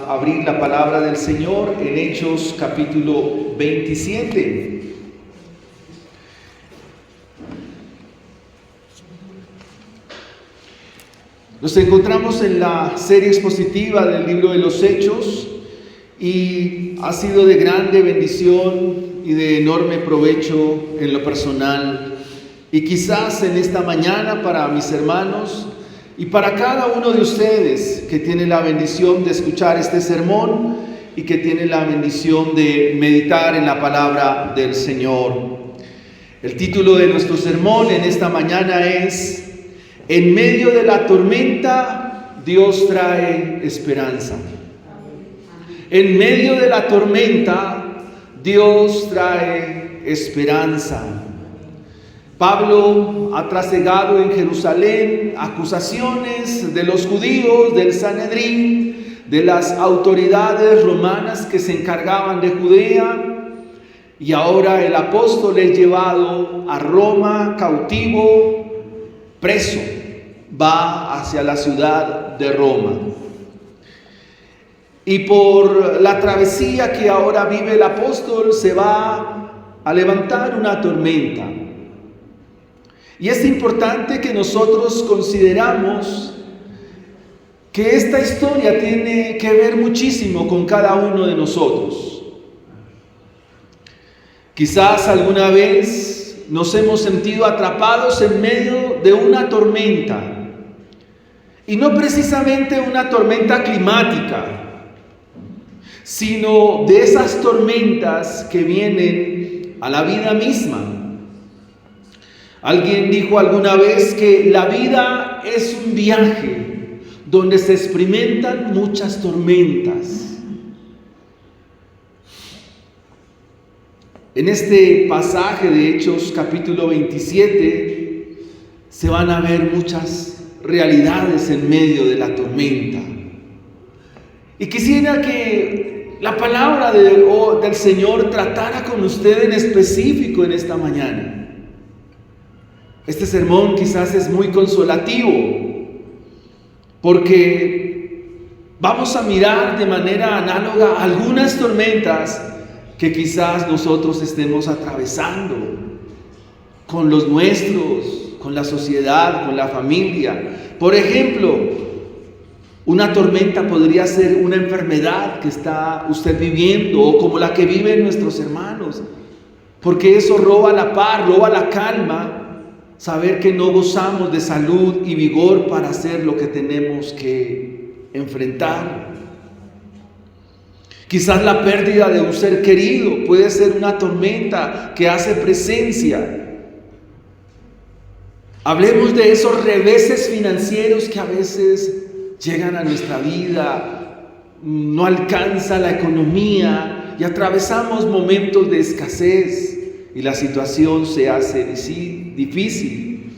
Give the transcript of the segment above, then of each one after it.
Abrir la palabra del Señor en Hechos capítulo 27. Nos encontramos en la serie expositiva del libro de los Hechos y ha sido de grande bendición y de enorme provecho en lo personal. Y quizás en esta mañana para mis hermanos y para cada uno de ustedes que tiene la bendición de escuchar este sermón y que tiene la bendición de meditar en la palabra del Señor. El título de nuestro sermón en esta mañana es: En medio de la tormenta, Dios trae esperanza. En medio de la tormenta, Dios trae esperanza. Pablo ha trasegado en Jerusalén acusaciones de los judíos, del Sanedrín, de las autoridades romanas que se encargaban de Judea, y ahora el apóstol es llevado a Roma cautivo, preso, va hacia la ciudad de Roma. Y por la travesía que ahora vive el apóstol se va a levantar una tormenta. Y es importante que nosotros consideramos que esta historia tiene que ver muchísimo con cada uno de nosotros. Quizás alguna vez nos hemos sentido atrapados en medio de una tormenta. Y no precisamente una tormenta climática, sino de esas tormentas que vienen a la vida misma. Alguien dijo alguna vez que la vida es un viaje donde se experimentan muchas tormentas. En este pasaje de Hechos capítulo 27 se van a ver muchas realidades en medio de la tormenta. Y quisiera que la palabra del Señor tratara con usted en específico en esta mañana. Este sermón quizás es muy consolativo, porque vamos a mirar de manera análoga algunas tormentas que quizás nosotros estemos atravesando con los nuestros, con la sociedad, con la familia. Por ejemplo, una tormenta podría ser una enfermedad que está usted viviendo, o como la que viven nuestros hermanos, porque eso roba la paz, roba la calma. Saber que no gozamos de salud y vigor para hacer lo que tenemos que enfrentar. Quizás la pérdida de un ser querido puede ser una tormenta que hace presencia. Hablemos de esos reveses financieros que a veces llegan a nuestra vida. No alcanza la economía y atravesamos momentos de escasez y la situación se hace difícil.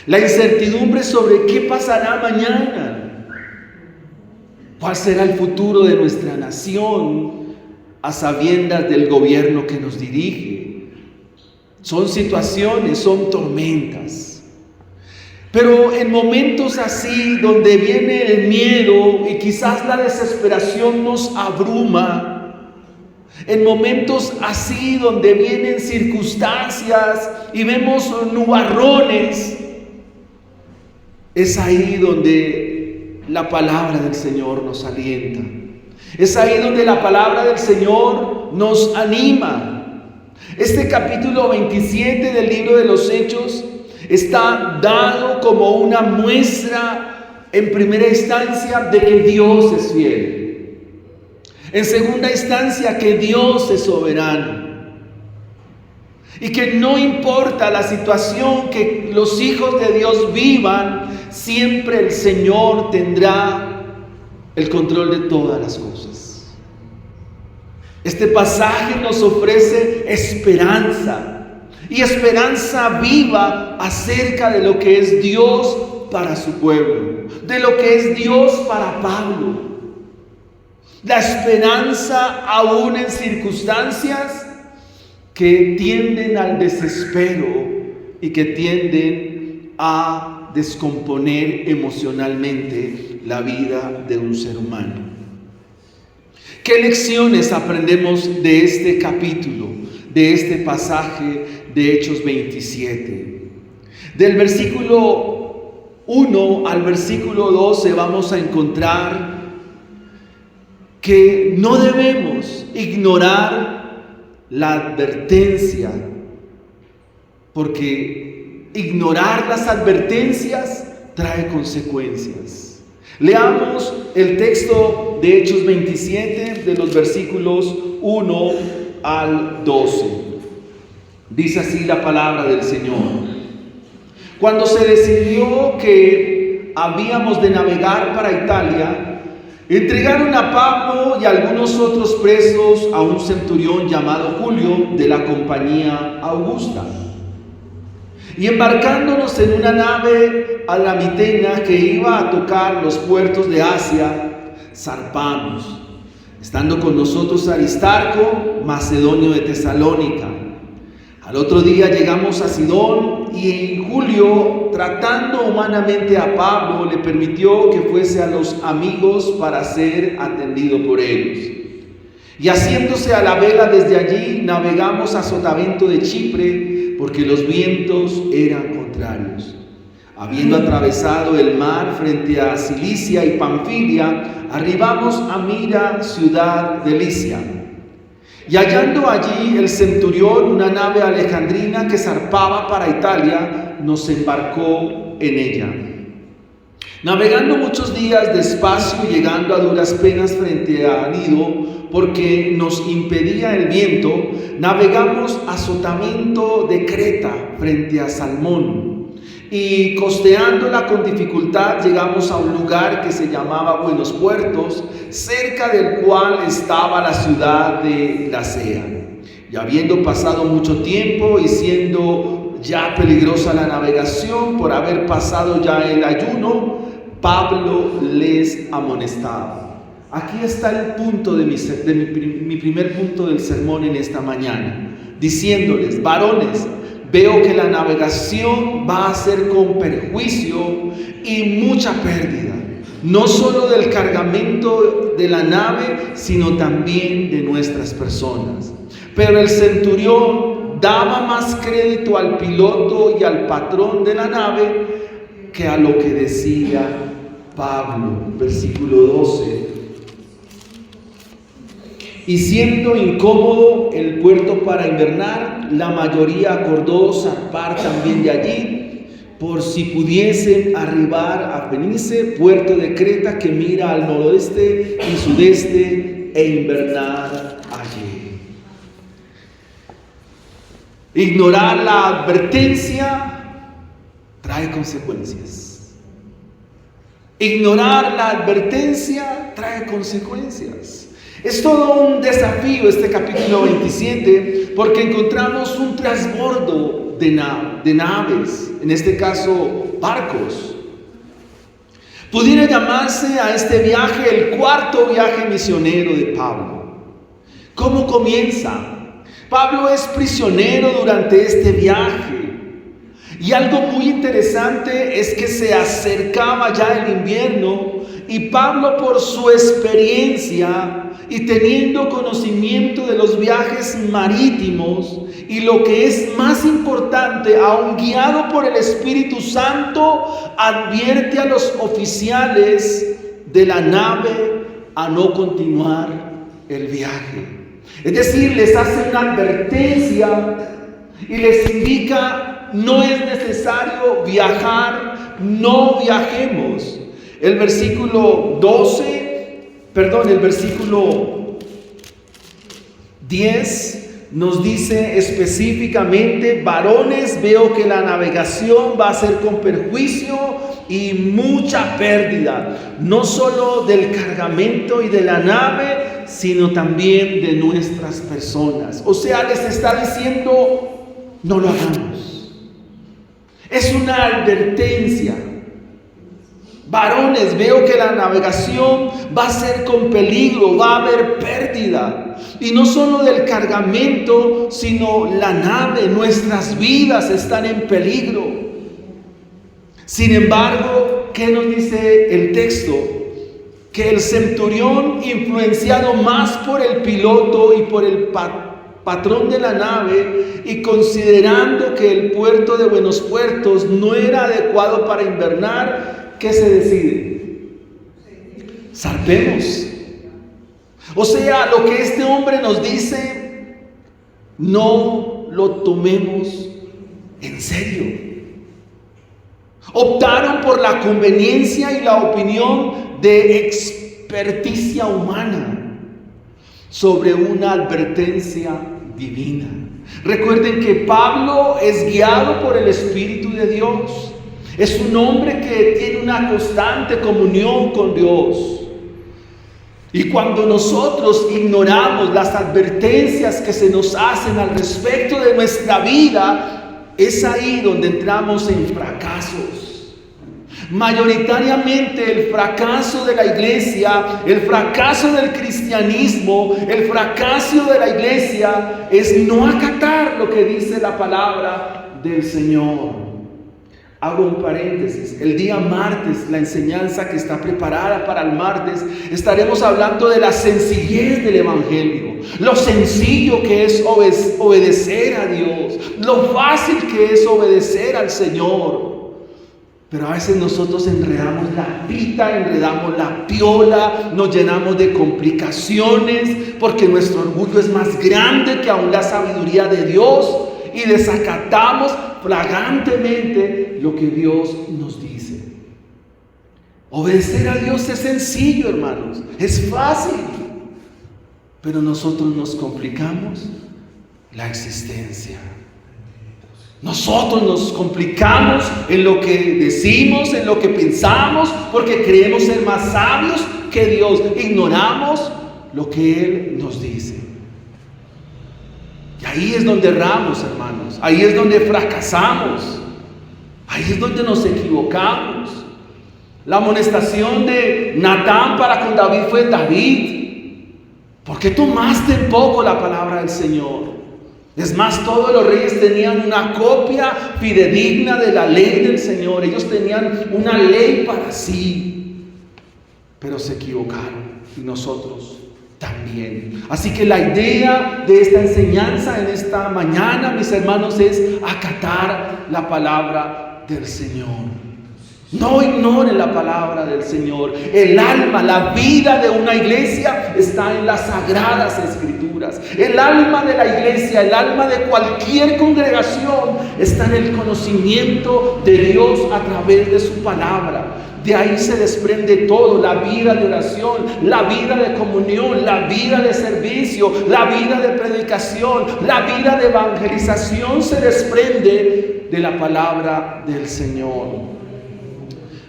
La incertidumbre sobre qué pasará mañana, cuál será el futuro de nuestra nación a sabiendas del gobierno que nos dirige. Son situaciones, son tormentas. Pero en momentos así donde viene el miedo y quizás la desesperación nos abruma, en momentos así donde vienen circunstancias y vemos nubarrones, es ahí donde la palabra del Señor nos alienta. Es ahí donde la palabra del Señor nos anima. Este capítulo 27 del libro de los Hechos está dado como una muestra en primera instancia de que Dios es fiel. En segunda instancia, que Dios es soberano. Y que no importa la situación que los hijos de Dios vivan, siempre el Señor tendrá el control de todas las cosas. Este pasaje nos ofrece esperanza. Y esperanza viva acerca de lo que es Dios para su pueblo. De lo que es Dios para Pablo. La esperanza aún en circunstancias que tienden al desespero y que tienden a descomponer emocionalmente la vida de un ser humano. ¿Qué lecciones aprendemos de este capítulo, de este pasaje de Hechos 27? Del versículo 1 al versículo 12 vamos a encontrar que no debemos ignorar la advertencia, porque ignorar las advertencias trae consecuencias. Leamos el texto de Hechos 27, de los versículos 1 al 12. Dice así la palabra del Señor. Cuando se decidió que habíamos de navegar para Italia, entregaron a Pablo y a algunos otros presos a un centurión llamado Julio de la compañía Augusta. Y embarcándonos en una nave adramítena que iba a tocar los puertos de Asia, zarpamos, estando con nosotros Aristarco, macedonio de Tesalónica. Al otro día llegamos a Sidón y Julio, tratando humanamente a Pablo, le permitió que fuese a los amigos para ser atendido por ellos. Y haciéndose a la vela desde allí, navegamos a Sotavento de Chipre, porque los vientos eran contrarios. Habiendo atravesado el mar frente a Cilicia y Panfilia, arribamos a Mira, ciudad de Licia. Y hallando allí el centurión una nave alejandrina que zarpaba para Italia, nos embarcó en ella. Navegando muchos días despacio y llegando a duras penas frente a Gnido, porque nos impedía el viento, navegamos a Sotavento de Creta frente a Salmón. Y costeándola con dificultad llegamos a un lugar que se llamaba Buenos Puertos, cerca del cual estaba la ciudad de Lasea. Y habiendo pasado mucho tiempo y siendo ya peligrosa la navegación por haber pasado ya el ayuno, Pablo les amonestaba. Aquí está el punto de mi primer punto del sermón en esta mañana, diciéndoles: varones, veo que la navegación va a ser con perjuicio y mucha pérdida, no solo del cargamento de la nave, sino también de nuestras personas. Pero el centurión daba más crédito al piloto y al patrón de la nave que a lo que decía Pablo. Versículo 12. Y siendo incómodo el puerto para invernar, la mayoría acordó zarpar también de allí, por si pudiesen arribar a Fenice, puerto de Creta que mira al noroeste y sudeste, e invernar allí. Ignorar la advertencia trae consecuencias. Ignorar la advertencia trae consecuencias. Es todo un desafío este capítulo 27, porque encontramos un transbordo de naves, en este caso barcos. Pudiera llamarse a este viaje el cuarto viaje misionero de Pablo. ¿Cómo comienza? Pablo es prisionero durante este viaje. Y algo muy interesante es que se acercaba ya el invierno y Pablo, por su experiencia y teniendo conocimiento de los viajes marítimos y lo que es más importante, aún guiado por el Espíritu Santo, advierte a los oficiales de la nave a no continuar el viaje. Es decir, les hace una advertencia y les indica: no es necesario viajar, no viajemos. El versículo 10 nos dice específicamente: varones, veo que la navegación va a ser con perjuicio y mucha pérdida, no solo del cargamento y de la nave, sino también de nuestras personas. O sea, les está diciendo: no lo hagamos. Es una advertencia. Varones, veo que la navegación va a ser con peligro, va a haber pérdida. Y no solo del cargamento, sino la nave, nuestras vidas están en peligro. Sin embargo, ¿qué nos dice el texto? que el centurión, influenciado más por el piloto y por el patrón de la nave, y considerando que el puerto de Buenos Puertos no era adecuado para invernar, ¿qué se decide? Zarpemos. O sea, lo que este hombre nos dice, no lo tomemos en serio. Optaron por la conveniencia y la opinión de experticia humana sobre una advertencia divina. Recuerden que Pablo es guiado por el Espíritu de Dios. Es un hombre que tiene una constante comunión con Dios. Y cuando nosotros ignoramos las advertencias que se nos hacen al respecto de nuestra vida, es ahí donde entramos en fracasos. Mayoritariamente el fracaso de la iglesia, el fracaso del cristianismo, el fracaso de la iglesia es no acatar lo que dice la palabra del Señor. Hago un paréntesis. El día martes, la enseñanza que está preparada para el martes, estaremos hablando de la sencillez del Evangelio, lo sencillo que es obedecer a Dios, lo fácil que es obedecer al Señor. Pero a veces nosotros enredamos la pita, enredamos la piola, nos llenamos de complicaciones, porque nuestro orgullo es más grande que aún la sabiduría de Dios, y desacatamos flagrantemente lo que Dios nos dice. Obedecer a Dios es sencillo, hermanos, es fácil, pero nosotros nos complicamos la existencia. Nosotros nos complicamos en lo que decimos, en lo que pensamos, porque creemos ser más sabios que Dios. Ignoramos lo que Él nos dice. Y ahí es donde erramos, hermanos. Ahí es donde fracasamos. Ahí es donde nos equivocamos. La amonestación de Natán para con David fue: David, ¿por qué tomaste en poco la palabra del Señor? Es más, todos los reyes tenían una copia fidedigna de la ley del Señor. Ellos tenían una ley para sí, pero se equivocaron, y nosotros también. Así que la idea de esta enseñanza en esta mañana, mis hermanos, es acatar la palabra del Señor. No ignoren la palabra del Señor. El alma, la vida de una iglesia está en las sagradas escrituras. El alma de la iglesia, el alma de cualquier congregación está en el conocimiento de Dios a través de su palabra. De ahí se desprende todo: la vida de oración, la vida de comunión, la vida de servicio, la vida de predicación, la vida de evangelización se desprende de la palabra del Señor.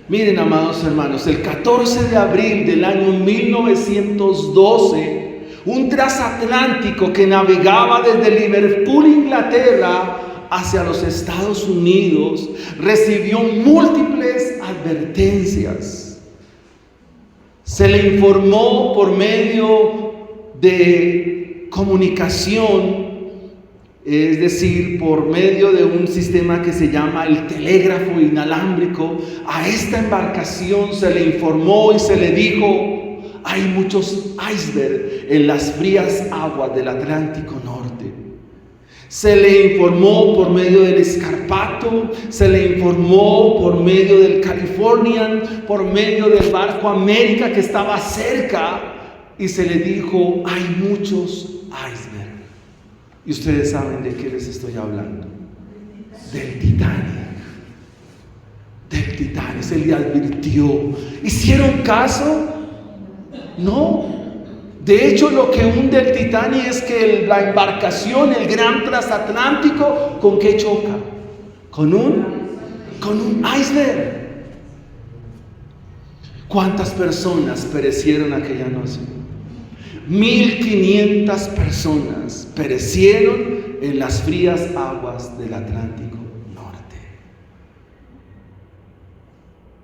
Miren, amados hermanos, el 14 de abril del año 1912, un transatlántico que navegaba desde Liverpool, Inglaterra, hacia los Estados Unidos, recibió múltiples advertencias. Se le informó por medio de comunicación, es decir, por medio de un sistema que se llama el telégrafo inalámbrico. A esta embarcación se le informó y se le dijo: hay muchos icebergs en las frías aguas del Atlántico Norte. Se le informó por medio del Escarpato, se le informó por medio del Californian, por medio del barco América que estaba cerca, y se le dijo: hay muchos icebergs. Y ustedes saben de qué les estoy hablando: del Titanic. Del Titanic. Se le advirtió. ¿Hicieron caso? No. De hecho, lo que hunde el Titanic es que la embarcación, el gran transatlántico, ¿con qué choca? Con un iceberg. ¿Cuántas personas perecieron aquella noche? 1,500 personas perecieron en las frías aguas del Atlántico Norte.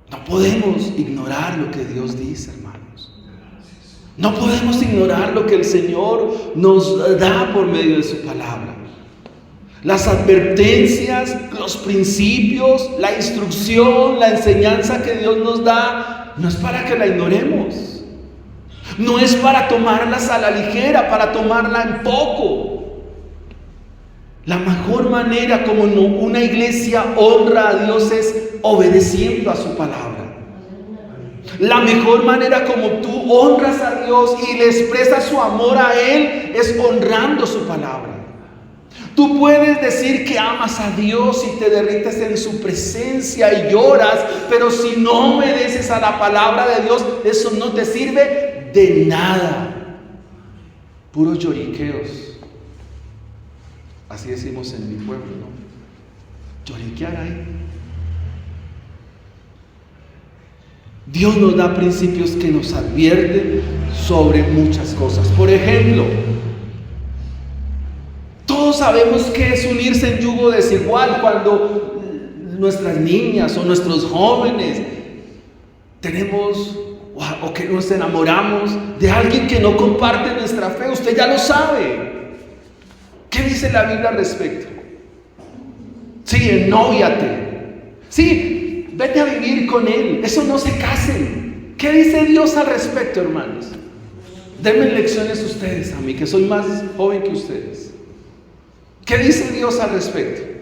No podemos ignorar lo que Dios dice, hermanos. No podemos ignorar lo que el Señor nos da por medio de su palabra. Las advertencias, los principios, la instrucción, la enseñanza que Dios nos da, no es para que la ignoremos. No es para tomarlas a la ligera, para tomarla en poco. La mejor manera como una iglesia honra a Dios es obedeciendo a su palabra. La mejor manera como tú honras a Dios y le expresas su amor a Él es honrando su palabra. Tú puedes decir que amas a Dios y te derrites en su presencia y lloras, pero si no obedeces a la palabra de Dios, eso no te sirve de nada. Puros lloriqueos. Así decimos en mi pueblo, ¿no? Lloriquear ahí. Dios nos da principios que nos advierten sobre muchas cosas. Por ejemplo, todos sabemos que es unirse en yugo desigual cuando nuestras niñas o nuestros jóvenes tenemos o que nos enamoramos de alguien que no comparte nuestra fe. Usted ya lo sabe. ¿Qué dice la Biblia al respecto? Sí, enóviate. Sí, vete a vivir con él. Eso no se casen. ¿Qué dice Dios al respecto, hermanos? Denme lecciones ustedes a mí, que soy más joven que ustedes. ¿Qué dice Dios al respecto?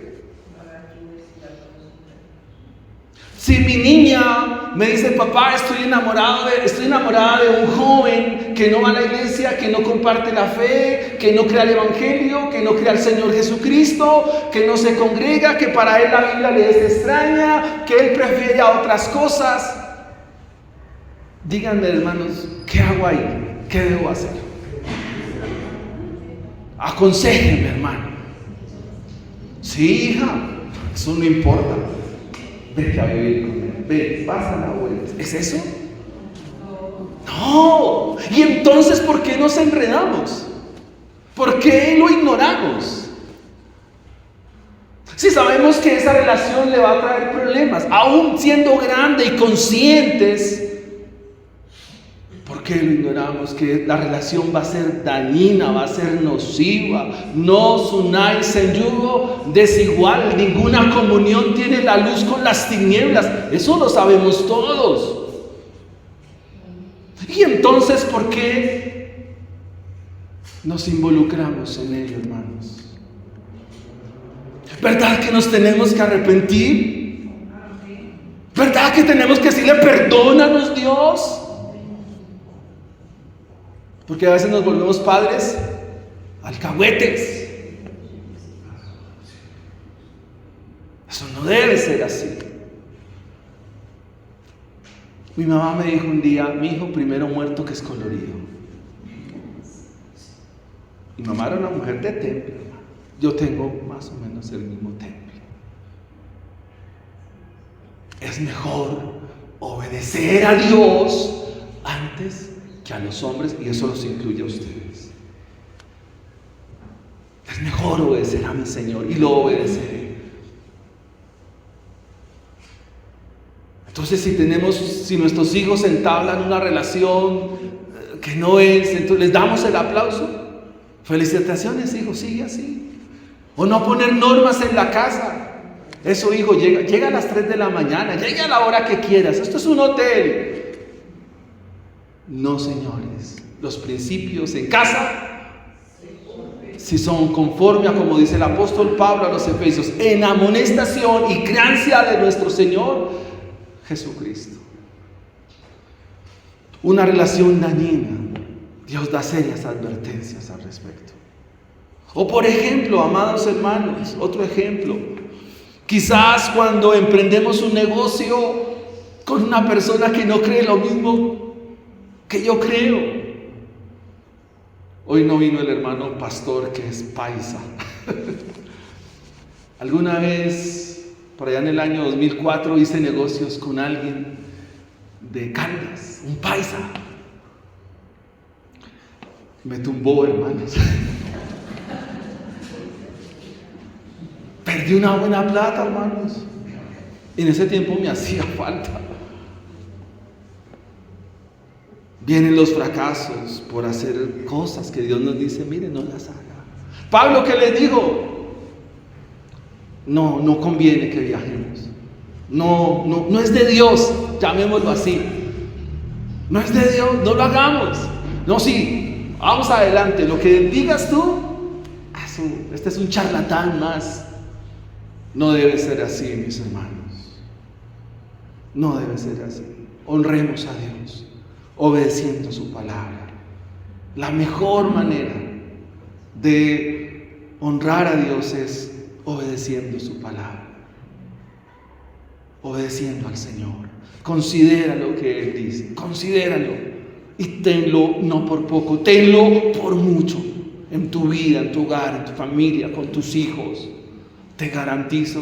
Si mi niña me dice, papá, estoy enamorada de un joven que no va a la iglesia, que no comparte la fe, que no crea el evangelio, que no crea al Señor Jesucristo, que no se congrega, que para él la Biblia le es extraña, que él prefiere a otras cosas. Díganme, hermanos, ¿qué hago ahí? ¿Qué debo hacer? Aconséjenme, hermano. Sí, hija, eso no importa. Vete a vivir con él. Ve, pasa la vuelta. ¿Es eso? No. Y entonces, ¿por qué nos enredamos? ¿Por qué lo ignoramos? Si sabemos que esa relación le va a traer problemas, aún siendo grande y conscientes, ¿por qué lo ignoramos? Que la relación va a ser dañina, va a ser nociva. No os unáis en yugo desigual. Ninguna comunión tiene la luz con las tinieblas. Eso lo sabemos todos. Y entonces, ¿por qué nos involucramos en ello, hermanos? ¿Verdad que nos tenemos que arrepentir? ¿Verdad que tenemos que decirle, perdónanos, Dios? Porque a veces nos volvemos padres alcahuetes. Eso no debe ser así. Mi mamá me dijo un día, mi hijo primero muerto que es colorido. Mi mamá era una mujer de templo. Yo tengo más o menos el mismo temple. Es mejor obedecer a Dios antes que a los hombres, y eso los incluye a ustedes. Es mejor obedecer a mi Señor, y lo obedeceré. Entonces, si nuestros hijos entablan una relación que no es, entonces les damos el aplauso. Felicitaciones, hijo, sigue así. O no poner normas en la casa. Eso, hijo, llega a las 3 de la mañana, llega a la hora que quieras. Esto es un hotel. No, señores, los principios en casa, si son conforme a como dice el apóstol Pablo a los Efesios, en amonestación y gracia de nuestro Señor Jesucristo. Una relación dañina, Dios da serias advertencias al respecto. O por ejemplo, amados hermanos, otro ejemplo, quizás cuando emprendemos un negocio con una persona que no cree lo mismo que yo creo. Hoy no vino el hermano pastor que es paisa. Alguna vez, por allá en el año 2004, hice negocios con alguien de Caldas, un paisa. Me tumbó, hermanos. Perdí una buena plata, hermanos. En ese tiempo me hacía falta. Vienen los fracasos por hacer cosas que Dios nos dice, mire, no las haga. Pablo, ¿qué le dijo? No conviene que viajemos. No es de Dios, llamémoslo así. No es de Dios, no lo hagamos. No, sí, vamos adelante. Lo que digas tú, este es un charlatán más. No debe ser así, mis hermanos. No debe ser así. Honremos a Dios, obedeciendo su palabra. La mejor manera de honrar a Dios es obedeciendo su palabra, obedeciendo al Señor. Considera lo que Él dice, considéralo y tenlo no por poco, tenlo por mucho en tu vida, en tu hogar, en tu familia, con tus hijos. Te garantizo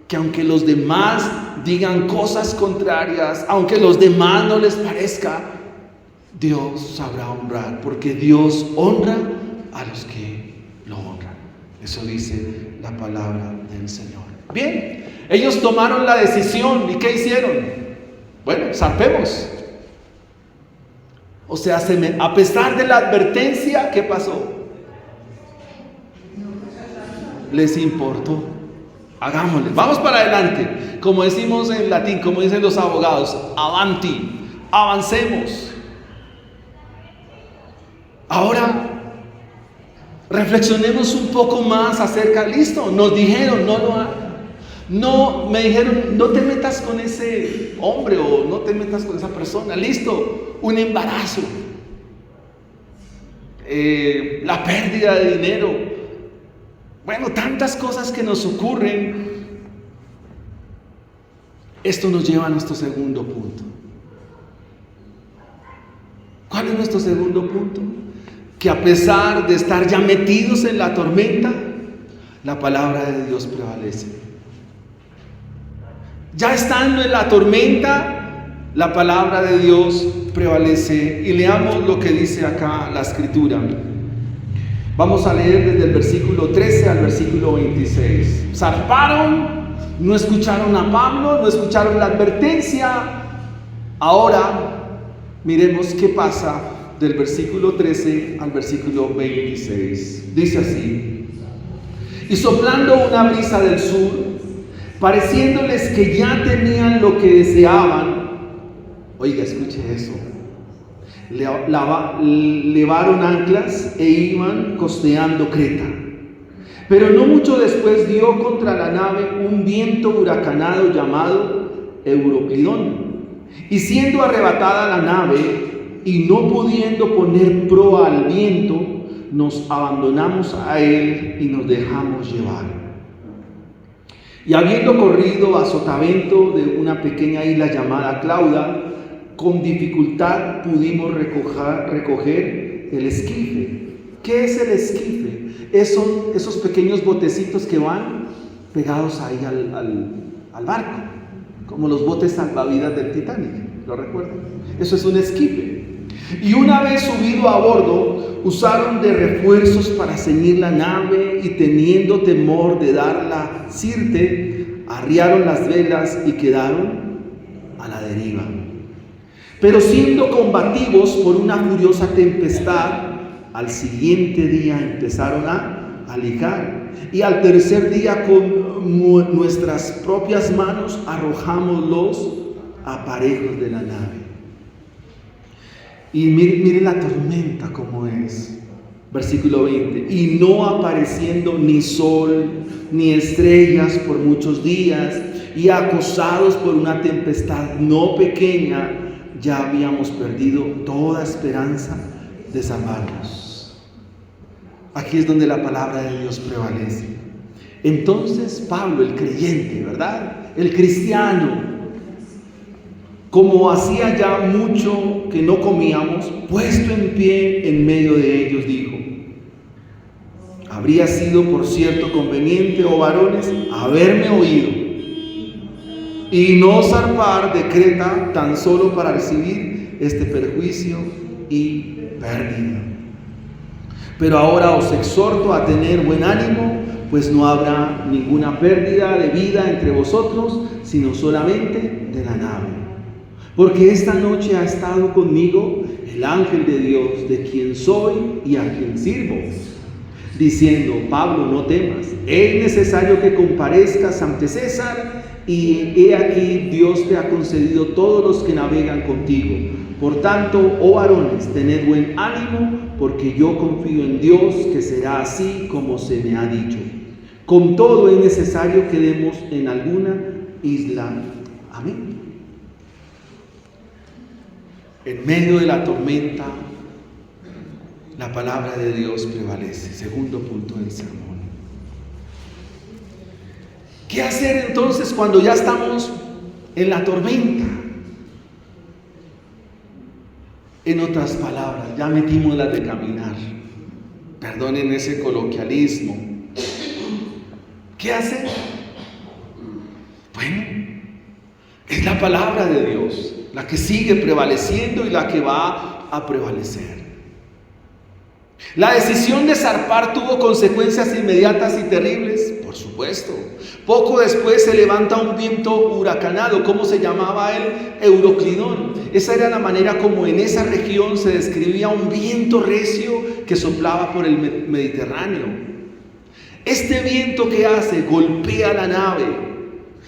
que aunque los demás digan cosas contrarias, aunque los demás no les parezca, Dios sabrá honrar, porque Dios honra a los que lo honran. Eso dice la palabra del Señor. Bien, ellos tomaron la decisión. ¿Y qué hicieron? Bueno, zarpemos. O sea, a pesar de la advertencia, ¿qué pasó? Les importó. Hagámosle, vamos para adelante. Como decimos en latín, como dicen los abogados, avanti, avancemos. Ahora reflexionemos un poco más acerca. Listo, nos dijeron, no lo hagan. No, me dijeron, no te metas con ese hombre o no te metas con esa persona. Listo, un embarazo, la pérdida de dinero. Bueno, tantas cosas que nos ocurren. Esto nos lleva a nuestro segundo punto. ¿Cuál es nuestro segundo punto? Que a pesar de estar ya metidos en la tormenta, la palabra de Dios prevalece. Ya estando en la tormenta, la palabra de Dios prevalece. Y leamos lo que dice acá la Escritura. Vamos a leer desde el versículo 13 al versículo 26. Zarparon, no escucharon a Pablo, no escucharon la advertencia. Ahora miremos qué pasa del versículo 13 al versículo 26. Dice así: y soplando una brisa del sur, pareciéndoles que ya tenían lo que deseaban. Oiga, escuche eso. Levaron anclas e iban costeando Creta. Pero no mucho después dio contra la nave un viento huracanado llamado Euroclidón. Y siendo arrebatada la nave y no pudiendo poner proa al viento, nos abandonamos a él y nos dejamos llevar. Y habiendo corrido a sotavento de una pequeña isla llamada Clauda, con dificultad pudimos recoger el esquife. ¿Qué es el esquife? Son esos pequeños botecitos que van pegados ahí al barco, como los botes salvavidas del Titanic, ¿lo recuerdan? Eso es un esquife. Y una vez subido a bordo, usaron de refuerzos para ceñir la nave, y teniendo temor de dar la sirte, arriaron las velas y quedaron a la deriva. Pero siendo combativos por una furiosa tempestad, al siguiente día empezaron a lijar, y al tercer día con nuestras propias manos arrojamos los aparejos de la nave. Y mire la tormenta como es. Versículo 20. Y no apareciendo ni sol ni estrellas por muchos días, y acosados por una tempestad no pequeña, ya habíamos perdido toda esperanza de salvarnos. Aquí es donde la palabra de Dios prevalece. Entonces Pablo, el creyente, ¿verdad? El cristiano, como hacía ya mucho que no comíamos, puesto en pie en medio de ellos, dijo: habría sido por cierto conveniente, oh varones, haberme oído y no zarpar de Creta tan solo para recibir este perjuicio y pérdida. Pero ahora os exhorto a tener buen ánimo, pues no habrá ninguna pérdida de vida entre vosotros, sino solamente de la nave. Porque esta noche ha estado conmigo el ángel de Dios, de quien soy y a quien sirvo, diciendo: Pablo, no temas, es necesario que comparezcas ante César, y he aquí Dios te ha concedido todos los que navegan contigo, Por tanto, oh varones, tened buen ánimo, porque yo confío en Dios que será así como se me ha dicho. Con todo es necesario que demos en alguna isla. Amén. En medio de la tormenta, la palabra de Dios prevalece. Segundo punto del sermón. ¿Qué hacer entonces cuando ya estamos en la tormenta? En otras palabras, ya metimos las de caminar. Perdonen ese coloquialismo. ¿Qué hacer? Bueno, es la palabra de Dios la que sigue prevaleciendo y la que va a prevalecer. La decisión de zarpar tuvo consecuencias inmediatas y terribles, por supuesto. Poco después se levanta un viento huracanado. ¿Cómo se llamaba él? Euroclidón. Esa era la manera como en esa región se describía un viento recio que soplaba por el Mediterráneo. Este viento, ¿qué hace? Golpea la nave.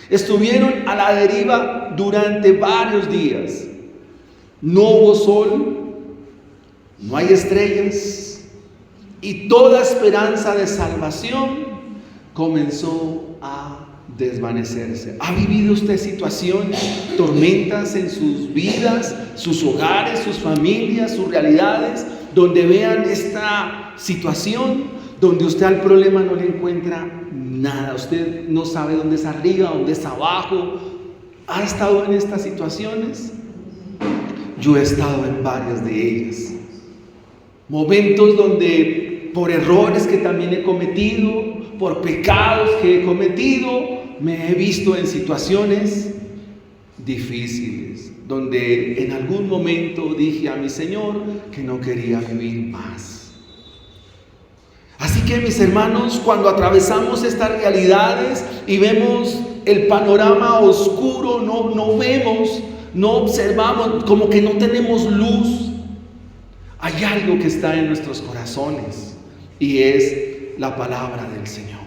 Estuvieron a la deriva durante varios días. No hubo sol, no hay estrellas, y toda esperanza de salvación comenzó a desvanecerse. ¿Ha vivido usted situaciones, tormentas en sus vidas, sus hogares, sus familias, sus realidades, donde vean esta situación, donde usted al problema no le encuentra nada? Usted no sabe dónde es arriba, dónde es abajo. ¿Ha estado en estas situaciones? Yo he estado en varias de ellas. Momentos donde por errores que también he cometido, por pecados que he cometido, me he visto en situaciones difíciles, donde en algún momento dije a mi Señor que no quería vivir más. Así que, mis hermanos, cuando atravesamos estas realidades y vemos el panorama oscuro, no vemos, no observamos, como que no tenemos luz, hay algo que está en nuestros corazones y es la palabra del Señor.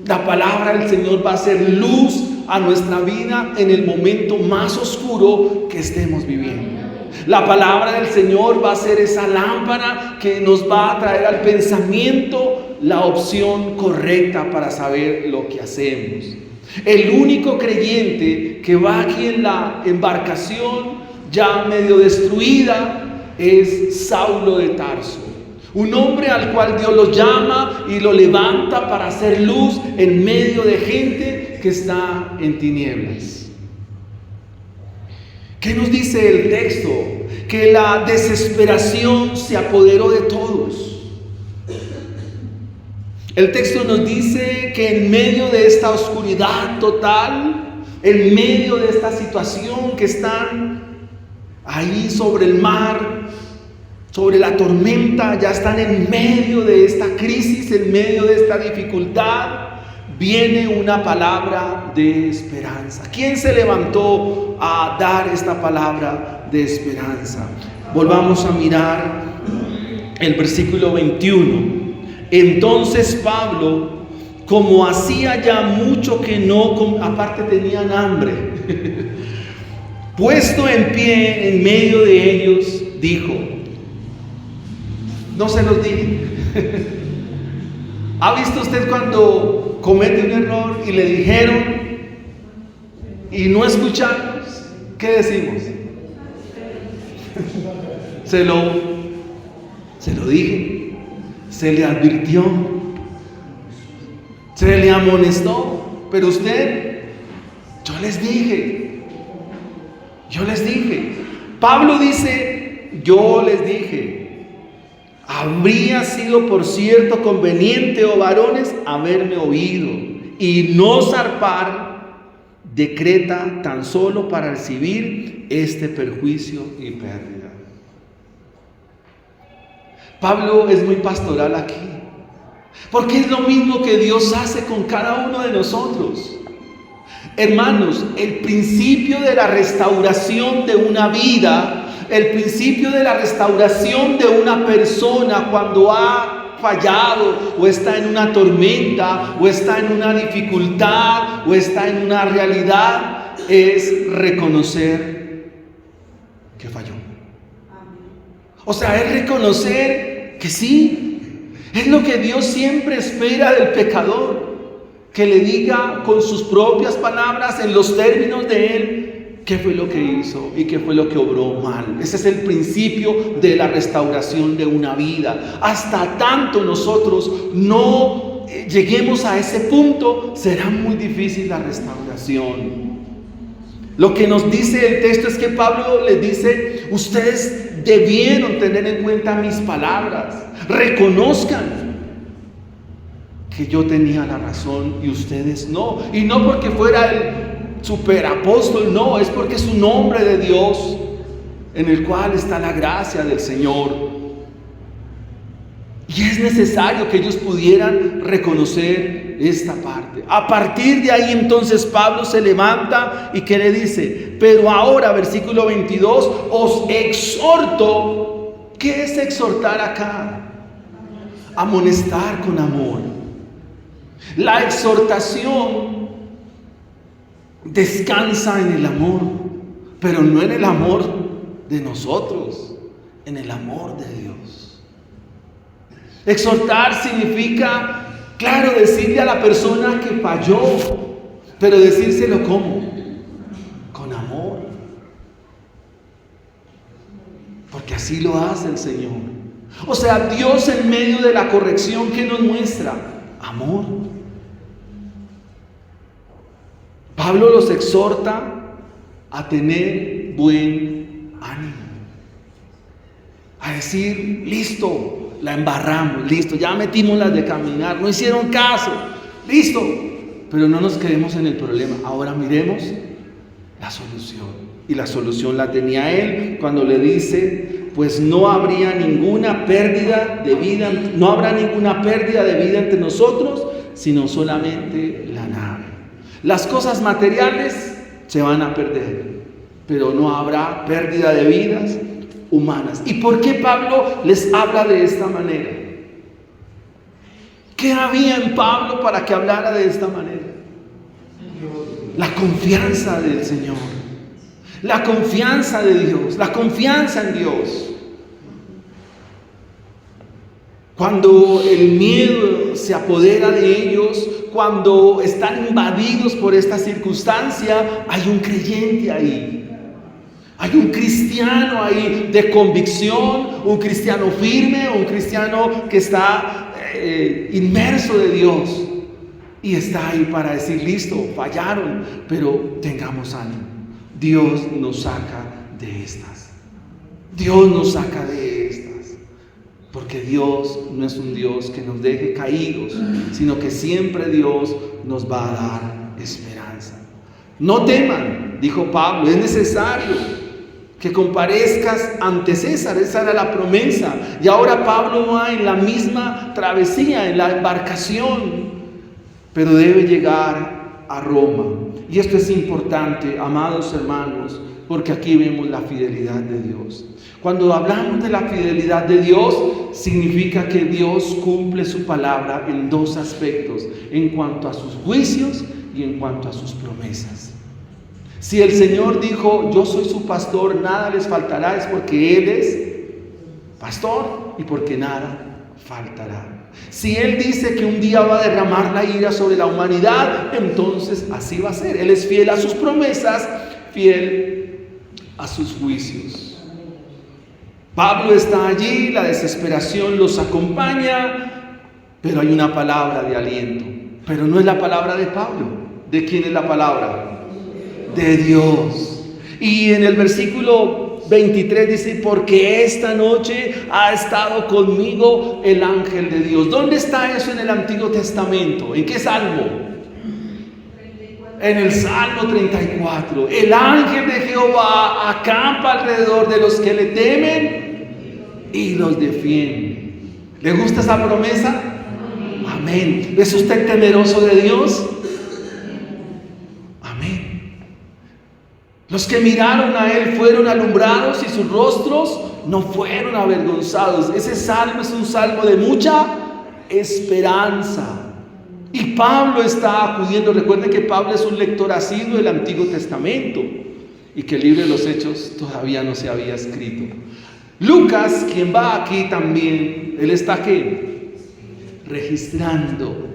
La palabra del Señor va a ser luz a nuestra vida en el momento más oscuro que estemos viviendo. La palabra del Señor va a ser esa lámpara que nos va a traer al pensamiento la opción correcta para saber lo que hacemos. El único creyente que va aquí en la embarcación ya medio destruida es Saulo de Tarso, un hombre al cual Dios lo llama y lo levanta para hacer luz en medio de gente que está en tinieblas. ¿Qué nos dice el texto? Que la desesperación se apoderó de todos. El texto nos dice que en medio de esta oscuridad total, en medio de esta situación que están ahí sobre el mar, sobre la tormenta, ya están en medio de esta crisis, en medio de esta dificultad, viene una palabra de esperanza. ¿Quién se levantó a dar esta palabra de esperanza? Volvamos a mirar el versículo 21. Entonces Pablo, como hacía ya mucho que no, aparte tenían hambre, puesto en pie en medio de ellos, dijo, no se los dije. ¿Ha visto usted cuando comete un error y le dijeron y no escuchamos? ¿Qué decimos? Se lo dije, se le advirtió, se le amonestó, pero usted, yo les dije. Pablo dice, yo les dije. Habría sido, por cierto, conveniente, oh varones, haberme oído y no zarpar de Creta tan solo para recibir este perjuicio y pérdida. Pablo es muy pastoral aquí, porque es lo mismo que Dios hace con cada uno de nosotros. Hermanos, el principio de la restauración de una vida, el principio de la restauración de una persona cuando ha fallado o está en una tormenta o está en una dificultad o está en una realidad, es reconocer que falló. O sea, es reconocer que sí, es lo que Dios siempre espera del pecador, que le diga con sus propias palabras, en los términos de Él, qué fue lo que hizo y qué fue lo que obró mal. Ese es el principio de la restauración de una vida. Hasta tanto nosotros no lleguemos a ese punto, será muy difícil la restauración. Lo que nos dice el texto es que Pablo les dice: ustedes debieron tener en cuenta mis palabras, reconozcan que yo tenía la razón y ustedes no. Y no porque fuera el superapóstol, no, es porque es un hombre de Dios en el cual está la gracia del Señor. Y es necesario que ellos pudieran reconocer esta parte. A partir de ahí entonces Pablo se levanta y ¿qué le dice? Pero ahora, versículo 22, os exhorto. ¿Qué es exhortar acá? Amonestar con amor. La exhortación descansa en el amor, pero no en el amor de nosotros, en el amor de Dios. Exhortar significa, claro, decirle a la persona que falló, pero decírselo ¿cómo? Con amor. Porque así lo hace el Señor. O sea, Dios en medio de la corrección, ¿qué nos muestra? Amor. Pablo los exhorta a tener buen ánimo, a decir: listo, la embarramos, listo, ya metimos las de caminar, no hicieron caso, listo, pero no nos quedemos en el problema, ahora miremos la solución. Y la solución la tenía él cuando le dice: pues no habría ninguna pérdida de vida, no habrá ninguna pérdida de vida entre nosotros, sino solamente la nave. Las cosas materiales se van a perder, pero no habrá pérdida de vidas humanas. ¿Y por qué Pablo les habla de esta manera? ¿Qué había en Pablo para que hablara de esta manera? La confianza del Señor, la confianza de Dios, la confianza en Dios. Cuando el miedo se apodera de ellos, cuando están invadidos por esta circunstancia, hay un creyente ahí, hay un cristiano ahí de convicción, un cristiano firme, un cristiano que está inmerso de Dios y está ahí para decir: listo, fallaron, pero tengamos ánimo, Dios nos saca de estas, Dios nos saca de estas. Porque Dios no es un Dios que nos deje caídos, sino que siempre Dios nos va a dar esperanza. No teman, dijo Pablo, es necesario que comparezcas ante César. Esa era la promesa. Y ahora Pablo va en la misma travesía, en la embarcación, pero debe llegar a Roma. Y esto es importante, amados hermanos, porque aquí vemos la fidelidad de Dios. Cuando hablamos de la fidelidad de Dios, significa que Dios cumple su palabra en dos aspectos: en cuanto a sus juicios y en cuanto a sus promesas. Si el Señor dijo: yo soy su pastor, nada les faltará, es porque Él es pastor y porque nada faltará. Si Él dice que un día va a derramar la ira sobre la humanidad, entonces así va a ser. Él es fiel a sus promesas, fiel a sus juicios. Pablo está allí, la desesperación los acompaña, pero hay una palabra de aliento. Pero no es la palabra de Pablo. ¿De quién es la palabra? De Dios. Y en el versículo 23 dice: porque esta noche ha estado conmigo el ángel de Dios. ¿Dónde está eso en el Antiguo Testamento? ¿En qué salmo? En el Salmo 34. El ángel de Jehová acampa alrededor de los que le temen y los defiende. ¿Le gusta esa promesa? Amén. ¿Es usted temeroso de Dios? Amén. Los que miraron a Él fueron alumbrados y sus rostros no fueron avergonzados. Ese salmo es un salmo de mucha esperanza. Y Pablo está acudiendo. Recuerden que Pablo es un lector asiduo del Antiguo Testamento. y que el libro de los Hechos todavía no se había escrito. Lucas, quien va aquí también, él está aquí registrando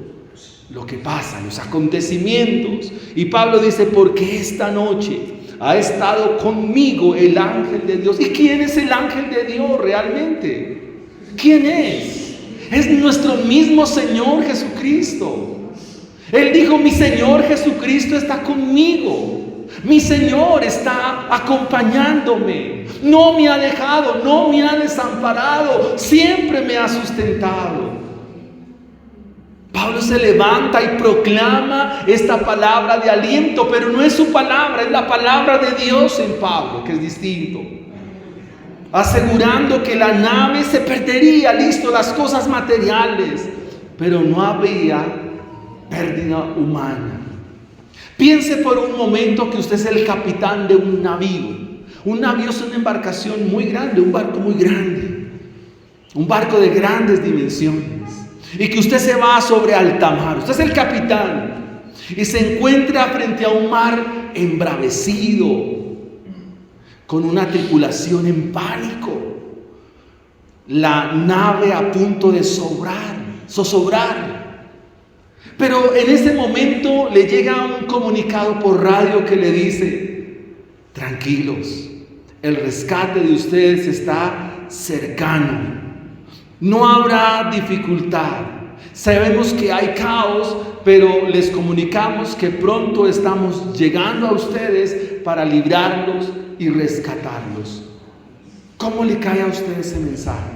lo que pasa, los acontecimientos. Y Pablo dice, porque esta noche ha estado conmigo el ángel de Dios. ¿Y quién es el ángel de Dios realmente? ¿Quién es? Es nuestro mismo Señor Jesucristo. Él dijo, mi Señor Jesucristo está conmigo. Mi Señor está acompañándome. No me ha dejado, no me ha desamparado. Siempre me ha sustentado. Pablo se levanta y proclama esta palabra de aliento, pero no es su palabra, es la palabra de Dios en Pablo, que es distinto. Asegurando que la nave se perdería, listo, las cosas materiales, pero no había pérdida humana. Piense por un momento que usted es el capitán de un navío. Un navío es una embarcación muy grande, un barco muy grande, un barco de grandes dimensiones. Y que usted se va sobre alta mar, usted es el capitán y se encuentra frente a un mar embravecido, con una tripulación en pánico, la nave a punto de zozobrar. Pero en ese momento le llega un comunicado por radio que le dice, tranquilos, el rescate de ustedes está cercano. No habrá dificultad. Sabemos que hay caos, pero les comunicamos que pronto estamos llegando a ustedes para librarlos y rescatarlos. ¿Cómo le cae a usted ese mensaje?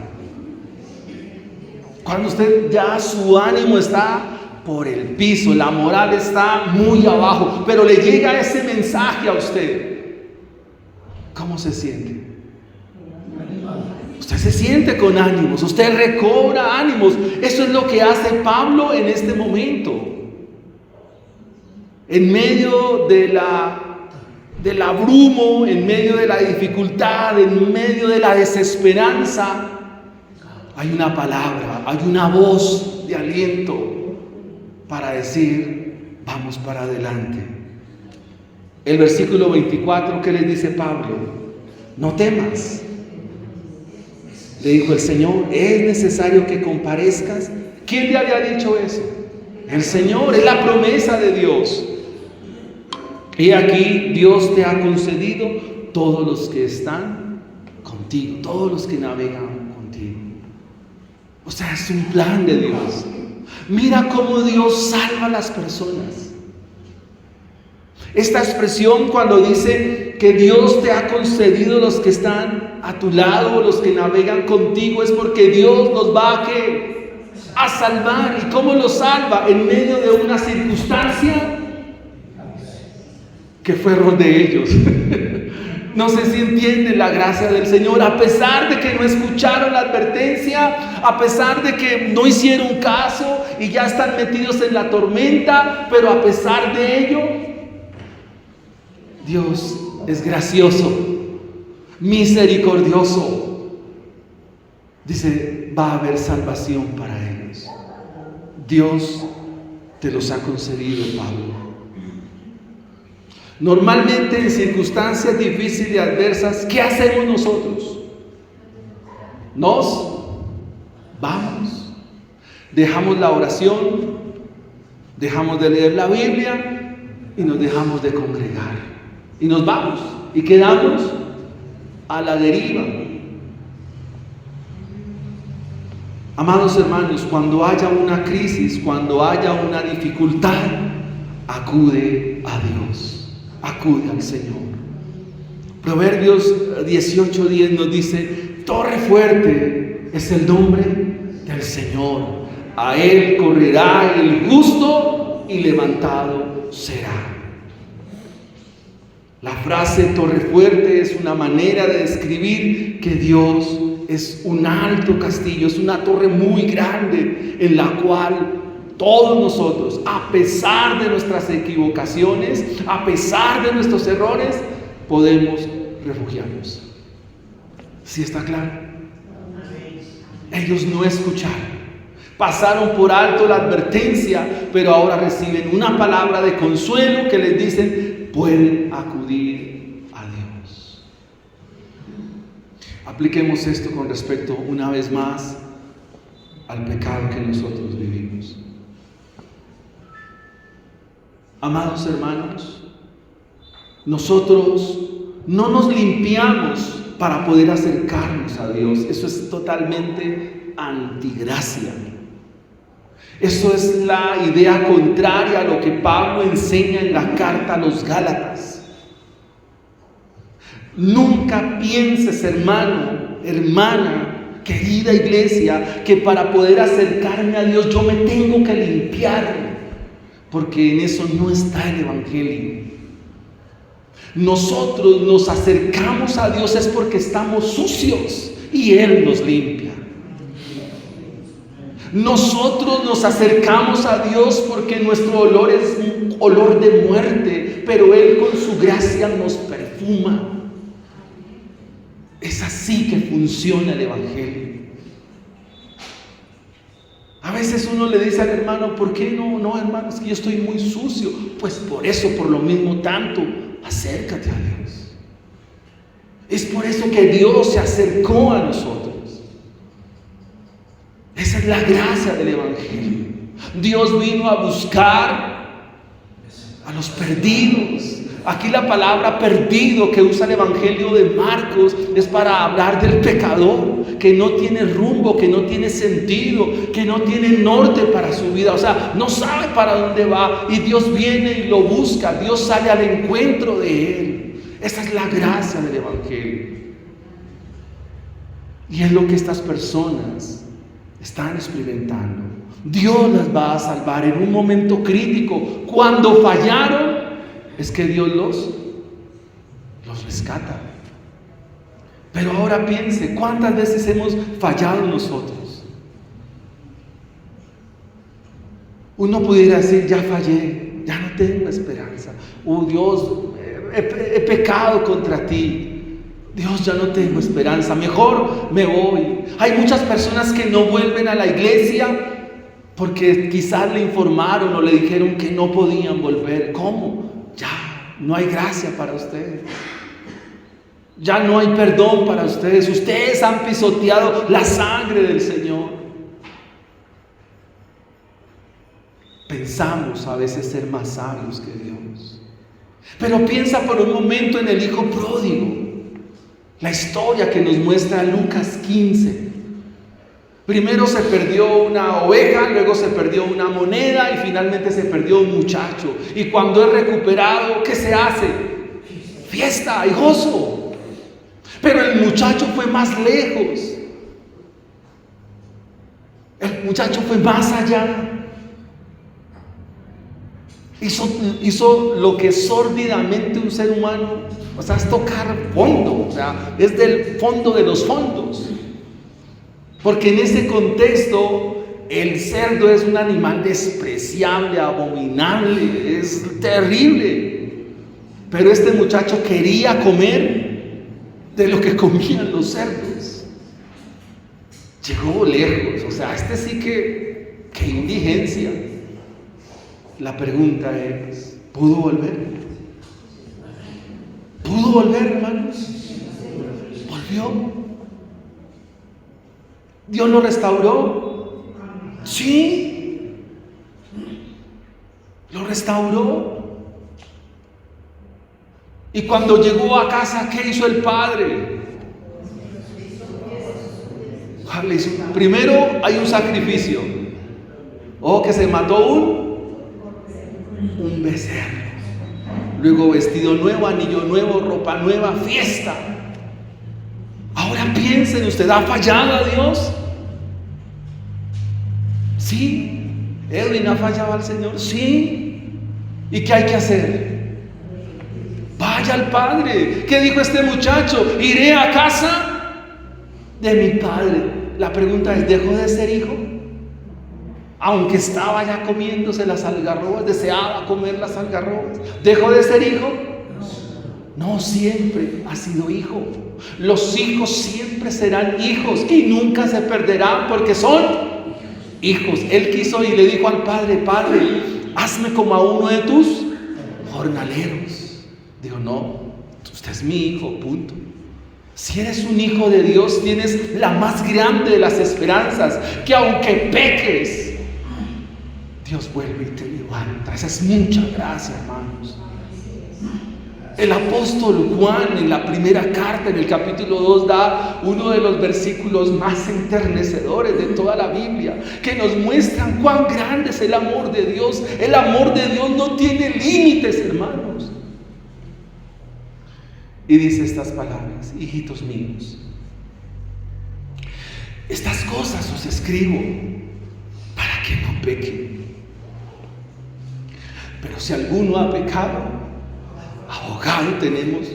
Cuando usted ya su ánimo está por el piso, la moral está muy abajo, pero le llega ese mensaje a usted, ¿cómo se siente? Usted se siente con ánimos, usted recobra ánimos. Eso es lo que hace Pablo en este momento. En medio del abrumo, en medio de la dificultad, en medio de la desesperanza, hay una palabra, hay una voz de aliento para decir, vamos para adelante. El versículo 24, ¿qué les dice Pablo? No temas. Le dijo el Señor, es necesario que comparezcas. ¿Quién le había dicho eso? El Señor, es la promesa de Dios. Y aquí Dios te ha concedido todos los que están contigo, todos los que navegan contigo. O sea, es un plan de Dios. Mira cómo Dios salva a las personas. Esta expresión cuando dice que Dios te ha concedido los que están a tu lado, los que navegan contigo, es porque Dios los va a salvar. ¿Y cómo los salva? En medio de una circunstancia que fue error de ellos. No sé si entienden la gracia del Señor. A pesar de que no escucharon la advertencia, a pesar de que no hicieron caso y ya están metidos en la tormenta, pero a pesar de ello, Dios es gracioso, misericordioso. Dice, va a haber salvación para ellos. Dios te los ha concedido, Pablo. Normalmente en circunstancias difíciles y adversas, ¿qué hacemos nosotros? Nos vamos. Dejamos la oración, dejamos de leer la Biblia y nos dejamos de congregar. Y nos vamos y quedamos a la deriva. Amados hermanos, cuando haya una crisis, cuando haya una dificultad, acude a Dios, acude al Señor. Proverbios 18:10 nos dice, torre fuerte es el nombre del Señor, a Él correrá el justo y levantado será. La frase torre fuerte es una manera de describir que Dios es un alto castillo, es una torre muy grande en la cual todos nosotros, a pesar de nuestras equivocaciones, a pesar de nuestros errores, podemos refugiarnos. ¿Sí está claro? Ellos no escucharon, pasaron por alto la advertencia, pero ahora reciben una palabra de consuelo que les dicen, pueden acudir a Dios. Apliquemos esto con respecto, una vez más, al pecado que nosotros vivimos. Amados hermanos, nosotros no nos limpiamos para poder acercarnos a Dios. Eso es totalmente antigracia. Eso es la idea contraria a lo que Pablo enseña en la carta a los Gálatas. Nunca pienses, hermano, hermana, querida iglesia, que para poder acercarme a Dios yo me tengo que limpiar, porque en eso no está el Evangelio. Nosotros nos acercamos a Dios es porque estamos sucios y Él nos limpia. Nosotros nos acercamos a Dios porque nuestro olor es un olor de muerte, pero Él con su gracia nos perfuma. Es así que funciona el Evangelio. A veces uno le dice al hermano, ¿por qué no? No, hermano, es que yo estoy muy sucio. Pues por eso, por lo mismo tanto, acércate a Dios. Es por eso que Dios se acercó a nosotros. Esa es la gracia del Evangelio. Dios vino a buscar a los perdidos. Aquí la palabra perdido que usa el Evangelio de Marcos es para hablar del pecador que no tiene rumbo, que no tiene sentido, que no tiene norte para su vida, o sea, no sabe para dónde va, y Dios viene y lo busca, Dios sale al encuentro de él. Esa es la gracia del Evangelio. Y es lo que estas personas están experimentando. Dios las va a salvar en un momento crítico. Cuando fallaron, es que Dios los rescata. Pero ahora piense, ¿cuántas veces hemos fallado nosotros? Uno pudiera decir, ya fallé, ya no tengo esperanza. Dios, he pecado contra ti. Dios, ya no tengo esperanza, mejor me voy. Hay muchas personas que no vuelven a la iglesia porque quizás le informaron o le dijeron que no podían volver. ¿Cómo? Ya no hay gracia para ustedes. Ya no hay perdón para ustedes. Ustedes han pisoteado la sangre del Señor. Pensamos a veces ser más sabios que Dios. Pero piensa por un momento en el hijo pródigo. La historia que nos muestra Lucas 15. Primero se perdió una oveja, luego se perdió una moneda y finalmente se perdió un muchacho. Y cuando es recuperado, ¿qué se hace? Fiesta y gozo. Pero el muchacho fue más lejos. El muchacho fue más allá. Hizo lo que sórdidamente un ser humano, o sea, es tocar fondo, o sea, es del fondo de los fondos. Porque en ese contexto el cerdo es un animal despreciable, abominable, es terrible. Pero este muchacho quería comer de lo que comían los cerdos. Llegó lejos, o sea, sí que indigencia. La pregunta es, ¿pudo volver? ¿Pudo volver, hermanos? ¿Volvió? ¿Dios lo restauró? Sí. Lo restauró. Y cuando llegó a casa, ¿qué hizo el padre? Primero hay un sacrificio. Que se mató un becerro. Luego vestido nuevo, anillo nuevo, ropa nueva, fiesta. Ahora piensen, ¿usted ha fallado a Dios? Sí. ¿Edwin ha fallado al Señor? Sí. ¿Y qué hay que hacer? Vaya al Padre. ¿Qué dijo este muchacho? Iré a casa de mi padre. La pregunta es, ¿dejó de ser hijo? Aunque estaba ya comiéndose las algarrobas, deseaba comer las algarrobas. ¿Dejó de ser hijo? No, siempre ha sido hijo. Los hijos siempre serán hijos y nunca se perderán porque son hijos. Él quiso y le dijo al padre: Padre, hazme como a uno de tus jornaleros. Dijo: no, usted es mi hijo, punto. Si eres un hijo de Dios, tienes la más grande de las esperanzas, que aunque peques, Dios vuelve y te levanta. Esa es mucha gracia, hermanos. El apóstol Juan en la primera carta, en el capítulo 2, da uno de los versículos más enternecedores de toda la Biblia, que nos muestran cuán grande es el amor de Dios. El amor de Dios no tiene límites, hermanos. Y dice estas palabras: hijitos míos, estas cosas os escribo para que no pequen. Pero si alguno ha pecado, abogado tenemos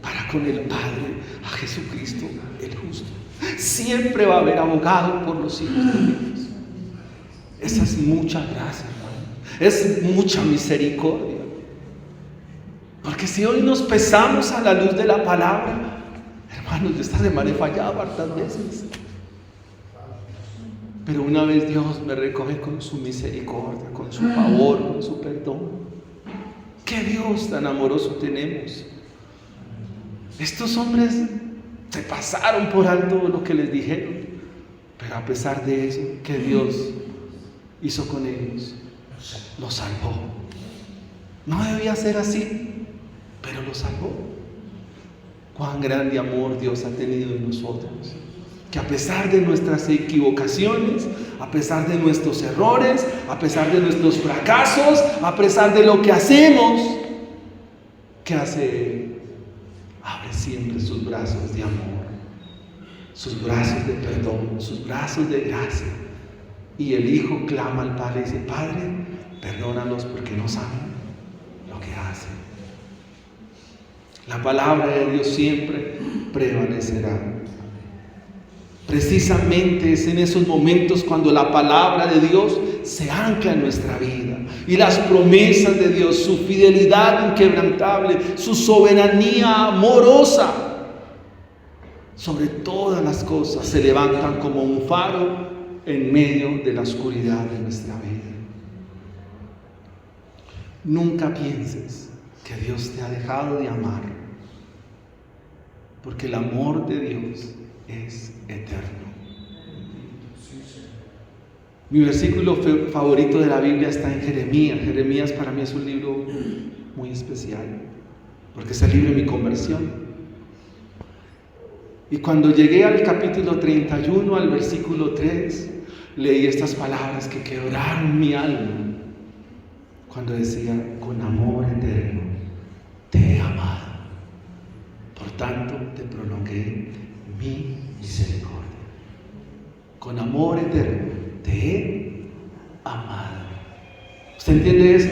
para con el Padre, a Jesucristo el justo. Siempre va a haber abogado por los hijos de Dios. Esa es mucha gracia, hermano. Es mucha misericordia. Porque si hoy nos pesamos a la luz de la palabra, hermanos, esta semana he fallado hartas veces. Pero una vez Dios me recoge con su misericordia, con su favor, con su perdón. ¡Qué Dios tan amoroso tenemos! Estos hombres se pasaron por alto lo que les dijeron, pero a pesar de eso, ¿qué Dios hizo con ellos? Los salvó. No debía ser así, pero los salvó. Cuán grande amor Dios ha tenido en nosotros, que a pesar de nuestras equivocaciones, a pesar de nuestros errores, a pesar de nuestros fracasos, a pesar de lo que hacemos, ¿qué hace Él? Abre siempre sus brazos de amor, sus brazos de perdón, sus brazos de gracia. Y el Hijo clama al Padre y dice: Padre, perdónalos porque no saben lo que hacen. La palabra de Dios siempre prevalecerá. Precisamente es en esos momentos cuando la palabra de Dios se ancla en nuestra vida y las promesas de Dios, su fidelidad inquebrantable, su soberanía amorosa sobre todas las cosas, se levantan como un faro en medio de la oscuridad de nuestra vida. Nunca pienses que Dios te ha dejado de amar, porque el amor de Dios es eterno. Mi versículo favorito de la Biblia está en Jeremías. Jeremías para mí es un libro muy especial, porque es el libro de mi conversión. Y cuando llegué al capítulo 31, al versículo 3, leí estas palabras que quebraron mi alma, cuando decía: con amor eterno te he amado, por tanto te prolongué mi misericordia. Con amor eterno te he amado. ¿Usted entiende eso?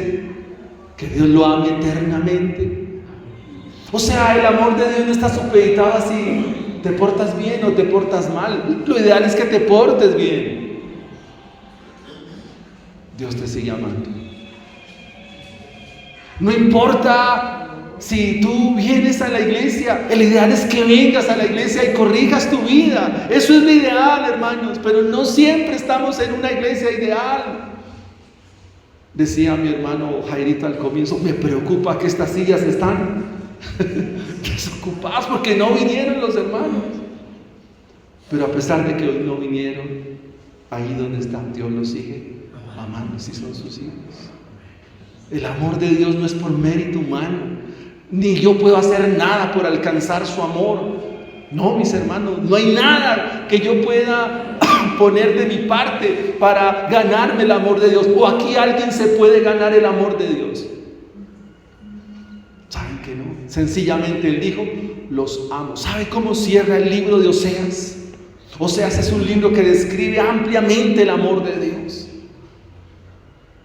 Que Dios lo ame eternamente. O sea, el amor de Dios no está supeditado a si te portas bien o te portas mal. Lo ideal es que te portes bien. Dios te sigue amando. No importa si tú vienes a la iglesia, el ideal es que vengas a la iglesia y corrijas tu vida. Eso es lo ideal, hermanos, pero no siempre estamos en una iglesia ideal. Decía mi hermano Jairito al comienzo: me preocupa que estas sillas están desocupadas porque no vinieron los hermanos. Pero a pesar de que hoy no vinieron, ahí donde están, Dios los sigue amando si son sus hijos. El amor de Dios no es por mérito humano, ni yo puedo hacer nada por alcanzar su amor. No, mis hermanos, no hay nada que yo pueda poner de mi parte para ganarme el amor de Dios. O aquí alguien se puede ganar el amor de Dios. ¿Saben que no? Sencillamente Él dijo: los amo. ¿Sabe cómo cierra el libro de Oseas? Oseas es un libro que describe ampliamente el amor de Dios.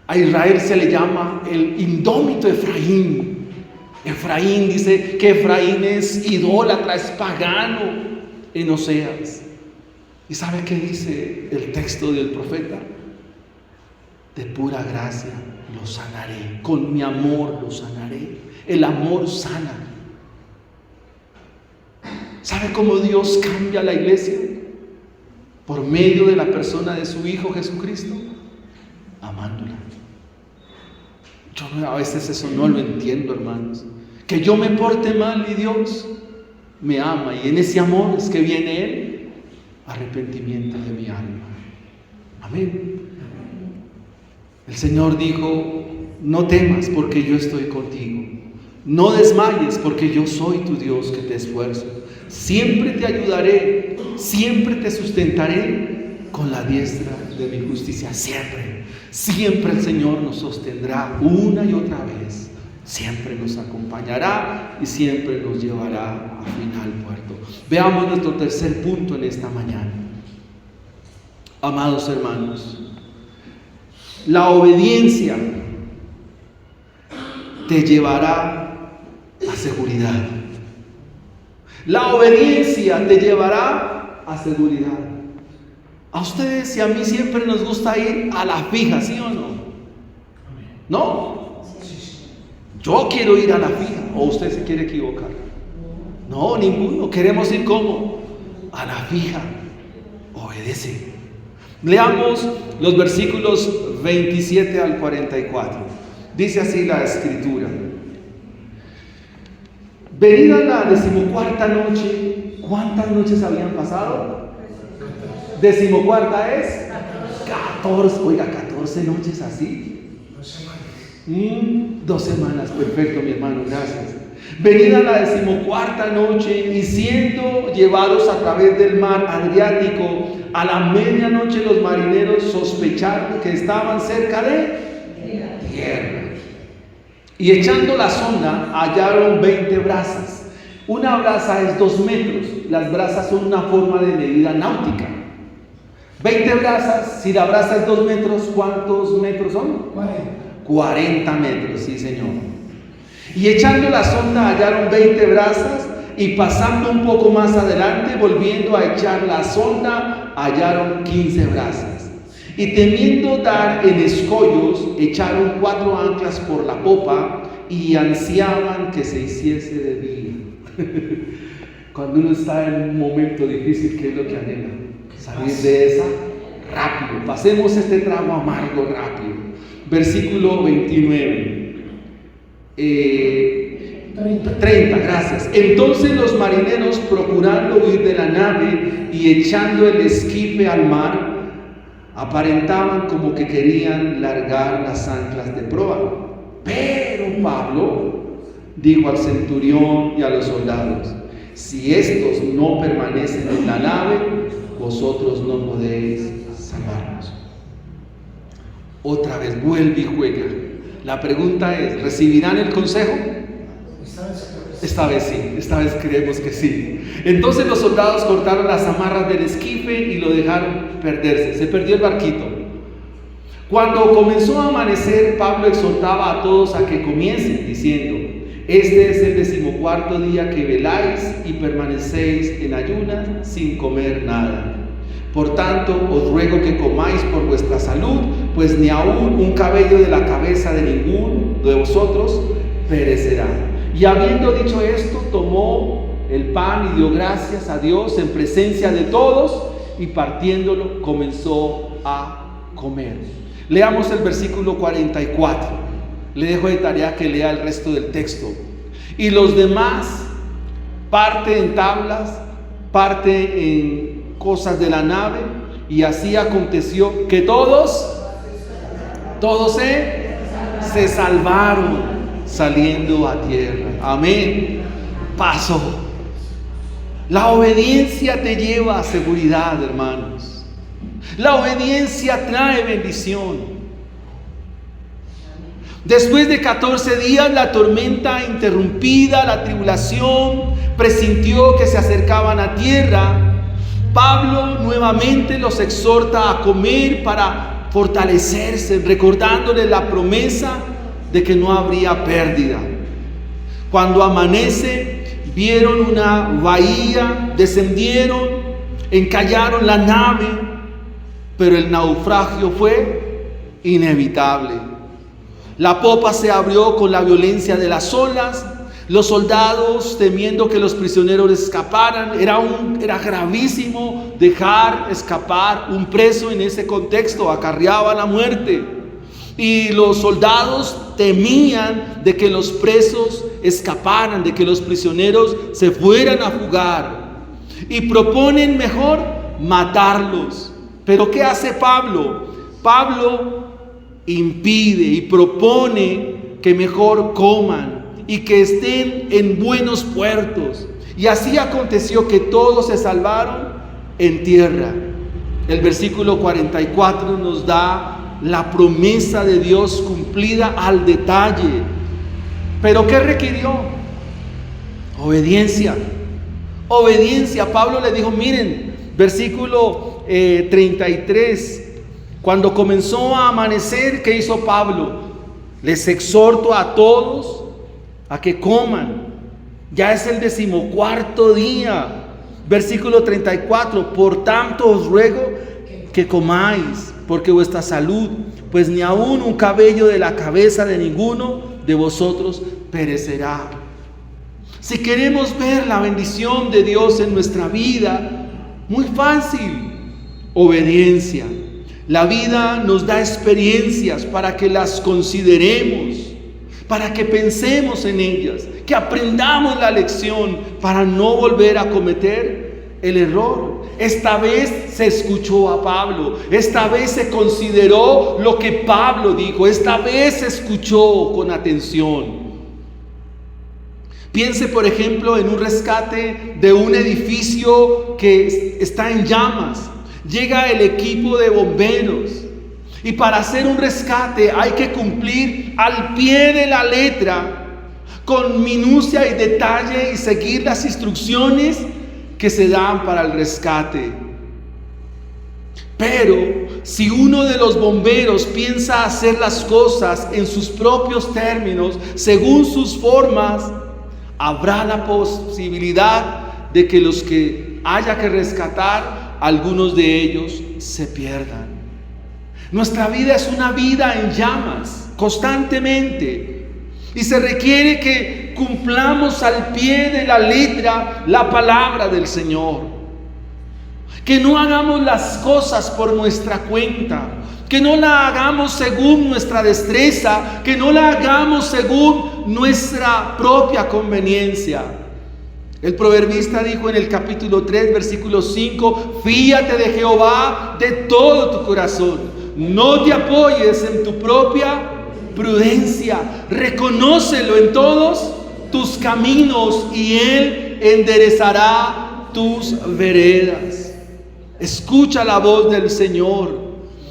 A Israel se le llama el indómito Efraín. Efraín, dice que Efraín es idólatra, es pagano en Oseas. ¿Y sabe qué dice el texto del profeta? De pura gracia lo sanaré, con mi amor lo sanaré. El amor sana. ¿Sabe cómo Dios cambia la iglesia? Por medio de la persona de su Hijo Jesucristo, amándola. Yo a veces eso no lo entiendo, hermanos. Que yo me porte mal y Dios me ama, y en ese amor es que viene el arrepentimiento de mi alma. Amén. El Señor dijo: no temas porque yo estoy contigo, no desmayes porque yo soy tu Dios que te esfuerzo, siempre te ayudaré, siempre te sustentaré con la diestra de mi justicia. Siempre el Señor nos sostendrá una y otra vez, siempre nos acompañará y siempre nos llevará a final puerto. Veamos nuestro tercer punto en esta mañana. Amados hermanos, la obediencia te llevará a seguridad. La obediencia te llevará a seguridad. A ustedes y a mí siempre nos gusta ir a la fija, ¿sí o no? ¿No? Yo quiero ir a la fija, o usted se quiere equivocar. No, ninguno. Queremos ir ¿cómo? A la fija. Obedece. Leamos los versículos 27 al 44. Dice así la Escritura: venida la 14ª noche. ¿Cuántas noches habían pasado? 14ª es 14. Oiga, 14 noches así. 2 semanas. Perfecto, mi hermano, gracias. Venida la 14ª noche, y siendo llevados a través del mar Adriático, a la medianoche los marineros sospecharon que estaban cerca de tierra. Y echando la sonda, hallaron 20 brazas. Una braza es 2 metros. Las brazas son una forma de medida náutica. 20 brazas, si la braza es 2 metros, ¿cuántos metros son? 40 metros, sí señor. Y echando la sonda hallaron 20 brazas, y pasando un poco más adelante, volviendo a echar la sonda, hallaron 15 brazas. Y temiendo dar en escollos, echaron 4 anclas por la popa, y ansiaban que se hiciese de día. Cuando uno está en un momento difícil, ¿qué es lo que anhela? Salir de esa rápido. Pasemos este trago amargo rápido. Versículo 29. 30, gracias. Entonces los marineros, procurando huir de la nave y echando el esquife al mar, aparentaban como que querían largar las anclas de proa. Pero Pablo dijo al centurión y a los soldados: si estos no permanecen en la nave, vosotros no podéis salvarnos. Otra vez vuelve y juega. La pregunta es: ¿recibirán el consejo? Esta vez sí, esta vez creemos que sí. Entonces los soldados cortaron las amarras del esquife y lo dejaron perderse. Se perdió el barquito. Cuando comenzó a amanecer, Pablo exhortaba a todos a que comiesen, diciendo: este es el 14º día que veláis y permanecéis en ayunas sin comer nada. Por tanto, os ruego que comáis por vuestra salud, pues ni aun un cabello de la cabeza de ninguno de vosotros perecerá. Y habiendo dicho esto, tomó el pan y dio gracias a Dios en presencia de todos, y partiéndolo comenzó a comer. Leamos el versículo 44. Le dejo de tarea que lea el resto del texto. Y los demás, parte en tablas, parte en cosas de la nave, y así aconteció que todos se salvaron saliendo a tierra. Amén. Pasó. La obediencia te lleva a seguridad, hermanos. La obediencia trae bendición. Después de 14 días, la tormenta interrumpida, la tribulación presintió que se acercaban a tierra. Pablo nuevamente los exhorta a comer para fortalecerse, recordándoles la promesa de que no habría pérdida. Cuando amanece, vieron una bahía, descendieron, encallaron la nave, pero el naufragio fue inevitable. La popa se abrió con la violencia de las olas. Los soldados, temiendo que los prisioneros escaparan, era gravísimo dejar escapar un preso en ese contexto, acarreaba la muerte. Y los soldados temían de que los presos escaparan, de que los prisioneros se fueran a fugar. Y proponen mejor matarlos. Pero ¿qué hace Pablo? Pablo impide y propone que mejor coman y que estén en buenos puertos. Y así aconteció que todos se salvaron en tierra. El versículo 44 nos da la promesa de Dios cumplida al detalle. ¿Pero qué requirió? Obediencia. Obediencia. Pablo le dijo, miren, versículo 33, cuando comenzó a amanecer, ¿qué hizo Pablo? Les exhorto a todos a que coman. Ya es el 14º día. Versículo 34, por tanto os ruego que comáis, porque vuestra salud, pues ni aun un cabello de la cabeza de ninguno de vosotros perecerá. Si queremos ver la bendición de Dios en nuestra vida, muy fácil, obediencia. La vida nos da experiencias para que las consideremos, para que pensemos en ellas, que aprendamos la lección para no volver a cometer el error. Esta vez se escuchó a Pablo, esta vez se consideró lo que Pablo dijo, esta vez se escuchó con atención. Piense, por ejemplo, en un rescate de un edificio que está en llamas. Llega el equipo de bomberos y para hacer un rescate hay que cumplir al pie de la letra, con minucia y detalle, y seguir las instrucciones que se dan para el rescate. Pero si uno de los bomberos piensa hacer las cosas en sus propios términos, según sus formas, habrá la posibilidad de que los que haya que rescatar, algunos de ellos se pierdan. Nuestra vida es una vida en llamas, constantemente. Y se requiere que cumplamos al pie de la letra la palabra del Señor. Que no hagamos las cosas por nuestra cuenta. Que no la hagamos según nuestra destreza. Que no la hagamos según nuestra propia conveniencia. El proverbista dijo en el capítulo 3, versículo 5, fíate de Jehová de todo tu corazón. No te apoyes en tu propia prudencia, reconócelo en todos tus caminos y Él enderezará tus veredas. Escucha la voz del Señor.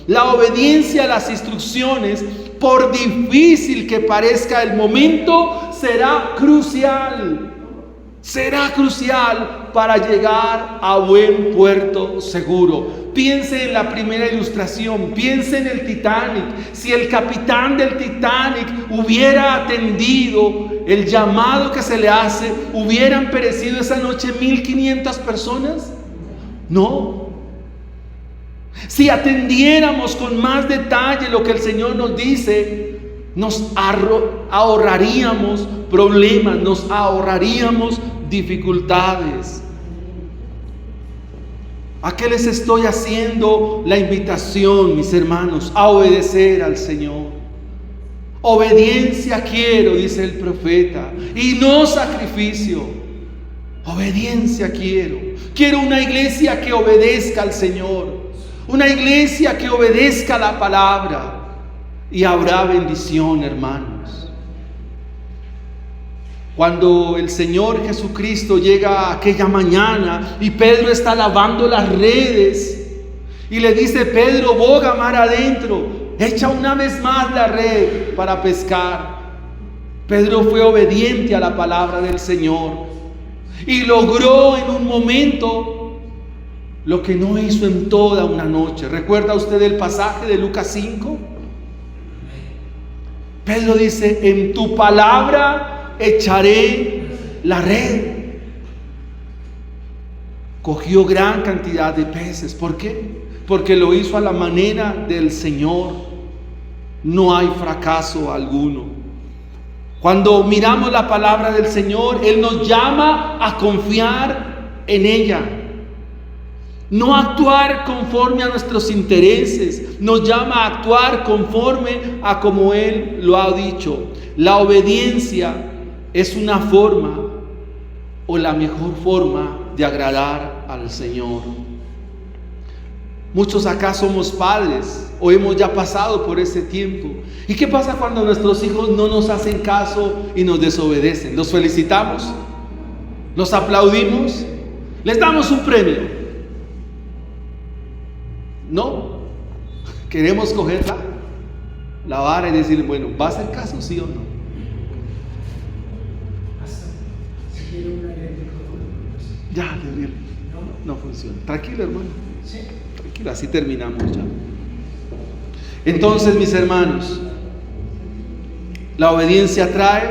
La obediencia a las instrucciones, por difícil que parezca el momento, será crucial. Será crucial para llegar a buen puerto seguro. Piense en la primera ilustración, piense en el Titanic. Si el capitán del Titanic hubiera atendido el llamado que se le hace, ¿hubieran perecido esa noche 1,500 personas? No. Si atendiéramos con más detalle lo que el Señor nos dice, nos ahorraríamos problemas, nos ahorraríamos dificultades. ¿A qué les estoy haciendo la invitación, mis hermanos? A obedecer al Señor. Obediencia quiero, dice el profeta, y no sacrificio. Obediencia quiero. Quiero una iglesia que obedezca al Señor, una iglesia que obedezca la palabra, y habrá bendición, hermanos. Cuando el Señor Jesucristo llega aquella mañana y Pedro está lavando las redes y le dice: Pedro, boga mar adentro, echa una vez más la red para pescar. Pedro fue obediente a la palabra del Señor y logró en un momento lo que no hizo en toda una noche. ¿Recuerda usted el pasaje de Lucas 5? Pedro dice: en tu palabra echaré la red. Cogió gran cantidad de peces. ¿Por qué? Porque lo hizo a la manera del Señor. No hay fracaso alguno. Cuando miramos la palabra del Señor, Él nos llama a confiar en ella. No actuar conforme a nuestros intereses, nos llama a actuar conforme a como Él lo ha dicho. La obediencia es una forma o la mejor forma de agradar al Señor. Muchos acá somos padres o hemos ya pasado por ese tiempo. ¿Y qué pasa cuando nuestros hijos no nos hacen caso y nos desobedecen? ¿Los felicitamos? ¿Los aplaudimos? ¿Les damos un premio? No. Queremos coger la vara y decir, bueno, ¿va a hacer caso, sí o no? Ya, Gabriel, no funciona. Tranquilo, hermano. Tranquilo, así terminamos ya. Entonces, mis hermanos, la obediencia trae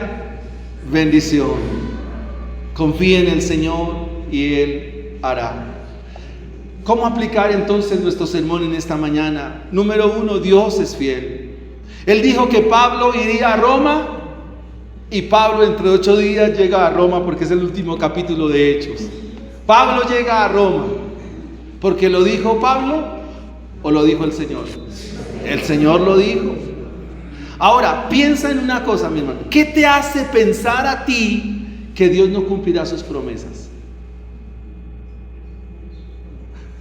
bendición. Confía en el Señor y Él hará. ¿Cómo aplicar entonces nuestro sermón en esta mañana? Número 1, Dios es fiel. Él dijo que Pablo iría a Roma y Pablo entre 8 días llega a Roma porque es el último capítulo de Hechos. Pablo llega a Roma porque lo dijo Pablo o lo dijo el Señor. El Señor lo dijo. Ahora, piensa en una cosa, mi hermano. ¿Qué te hace pensar a ti que Dios no cumplirá sus promesas?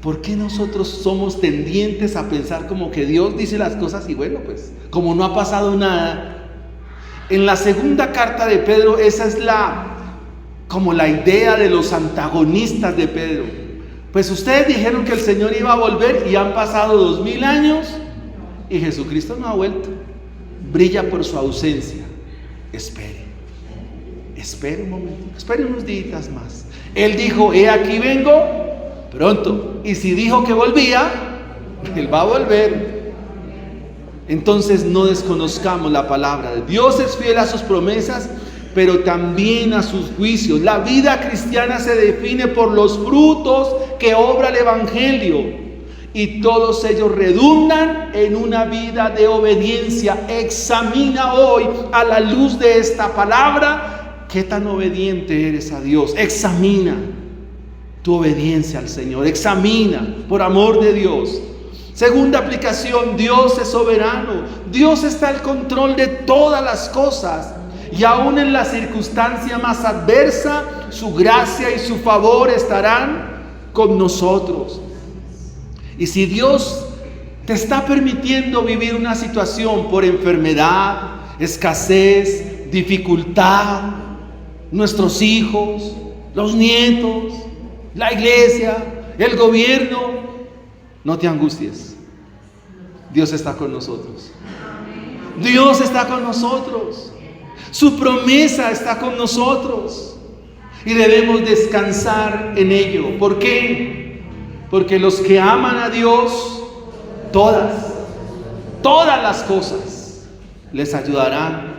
¿Por qué nosotros somos tendientes a pensar como que Dios dice las cosas y bueno, pues, como no ha pasado nada? En la segunda carta de Pedro, esa es como la idea de los antagonistas de Pedro. Pues ustedes dijeron que el Señor iba a volver y han pasado 2000 años y Jesucristo no ha vuelto. Brilla por su ausencia. Espere un momento, espere unos días más. Él dijo, he aquí vengo pronto. Y si dijo que volvía, Él va a volver. Entonces no desconozcamos la palabra de Dios. Es fiel a sus promesas, pero también a sus juicios. La vida cristiana se define por los frutos que obra el Evangelio, y todos ellos redundan en una vida de obediencia. Examina hoy, a la luz de esta palabra, qué tan obediente eres a Dios. Examina tu obediencia al Señor. Examina, por amor de Dios. Segunda aplicación, Dios es soberano. Dios está al control de todas las cosas. Y aún en la circunstancia más adversa, su gracia y su favor estarán con nosotros. Y si Dios te está permitiendo vivir una situación por enfermedad, escasez, dificultad, nuestros hijos, los nietos, la iglesia, el gobierno, no te angusties. Dios está con nosotros. Dios está con nosotros. Su promesa está con nosotros. Y debemos descansar en ello. ¿Por qué? Porque los que aman a Dios, todas las cosas les ayudarán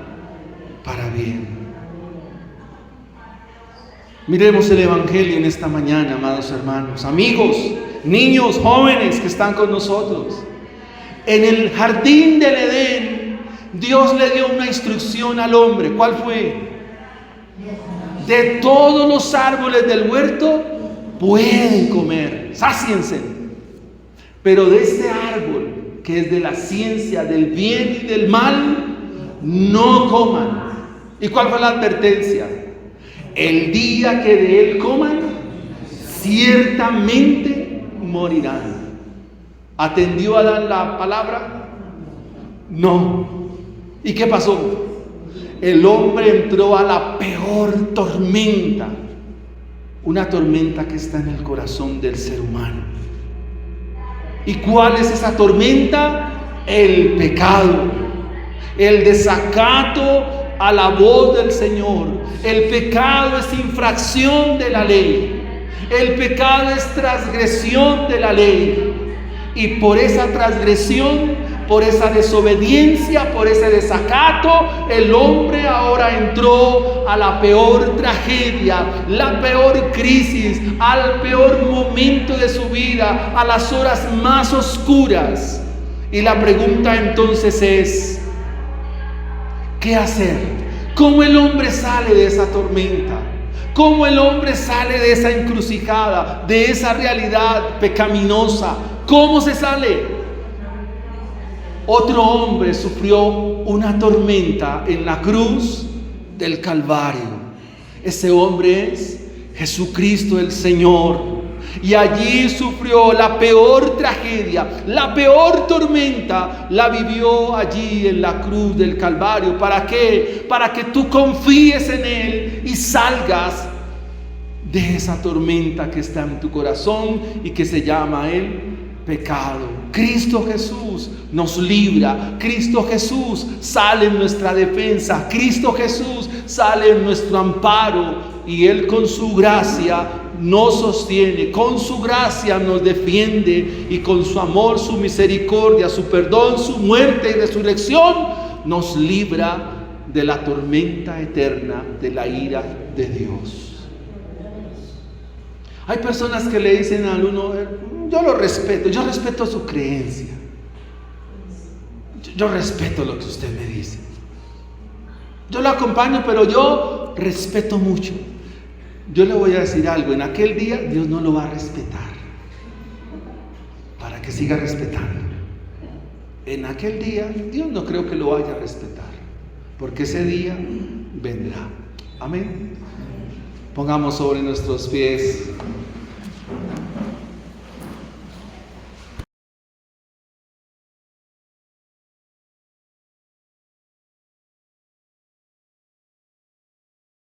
para bien. Miremos el Evangelio en esta mañana, amados hermanos, amigos, niños, jóvenes que están con nosotros. En el jardín del Edén, Dios le dio una instrucción al hombre. ¿Cuál fue? De todos los árboles del huerto pueden comer, sáciense, pero de este árbol que es de la ciencia del bien y del mal, no coman. ¿Y cuál fue la advertencia? El día que de él coman, ciertamente morirán. ¿Atendió Adán la palabra? No. ¿Y qué pasó? El hombre entró a la peor tormenta. Una tormenta que está en el corazón del ser humano. ¿Y cuál es esa tormenta? El pecado, el desacato a la voz del Señor. El pecado es infracción de la ley. El pecado es transgresión de la ley. Y por esa transgresión, por esa desobediencia, por ese desacato, el hombre ahora entró a la peor tragedia, la peor crisis, al peor momento de su vida, a las horas más oscuras. Y la pregunta entonces es, ¿qué hacer? ¿Cómo el hombre sale de esa tormenta? ¿Cómo el hombre sale de esa encrucijada, de esa realidad pecaminosa? ¿Cómo se sale? Otro hombre sufrió una tormenta en la cruz del Calvario. Ese hombre es Jesucristo el Señor. Y allí sufrió la peor tragedia, la peor tormenta, la vivió allí en la cruz del Calvario. ¿Para qué? Para que tú confíes en Él y salgas de esa tormenta que está en tu corazón y que se llama el pecado. Cristo Jesús nos libra. Cristo Jesús sale en nuestra defensa. Cristo Jesús sale en nuestro amparo, y Él con su gracia nos sostiene, con su gracia nos defiende, y con su amor, su misericordia, su perdón, su muerte y resurrección nos libra de la tormenta eterna de la ira de Dios. Hay personas que le dicen a uno: yo lo respeto, yo respeto su creencia, yo respeto lo que usted me dice, yo lo acompaño, pero yo respeto mucho. Yo le voy a decir algo: en aquel día Dios no lo va a respetar, para que siga respetando. En aquel día Dios no creo que lo vaya a respetar, porque ese día vendrá. Amén. Pongamos sobre nuestros pies.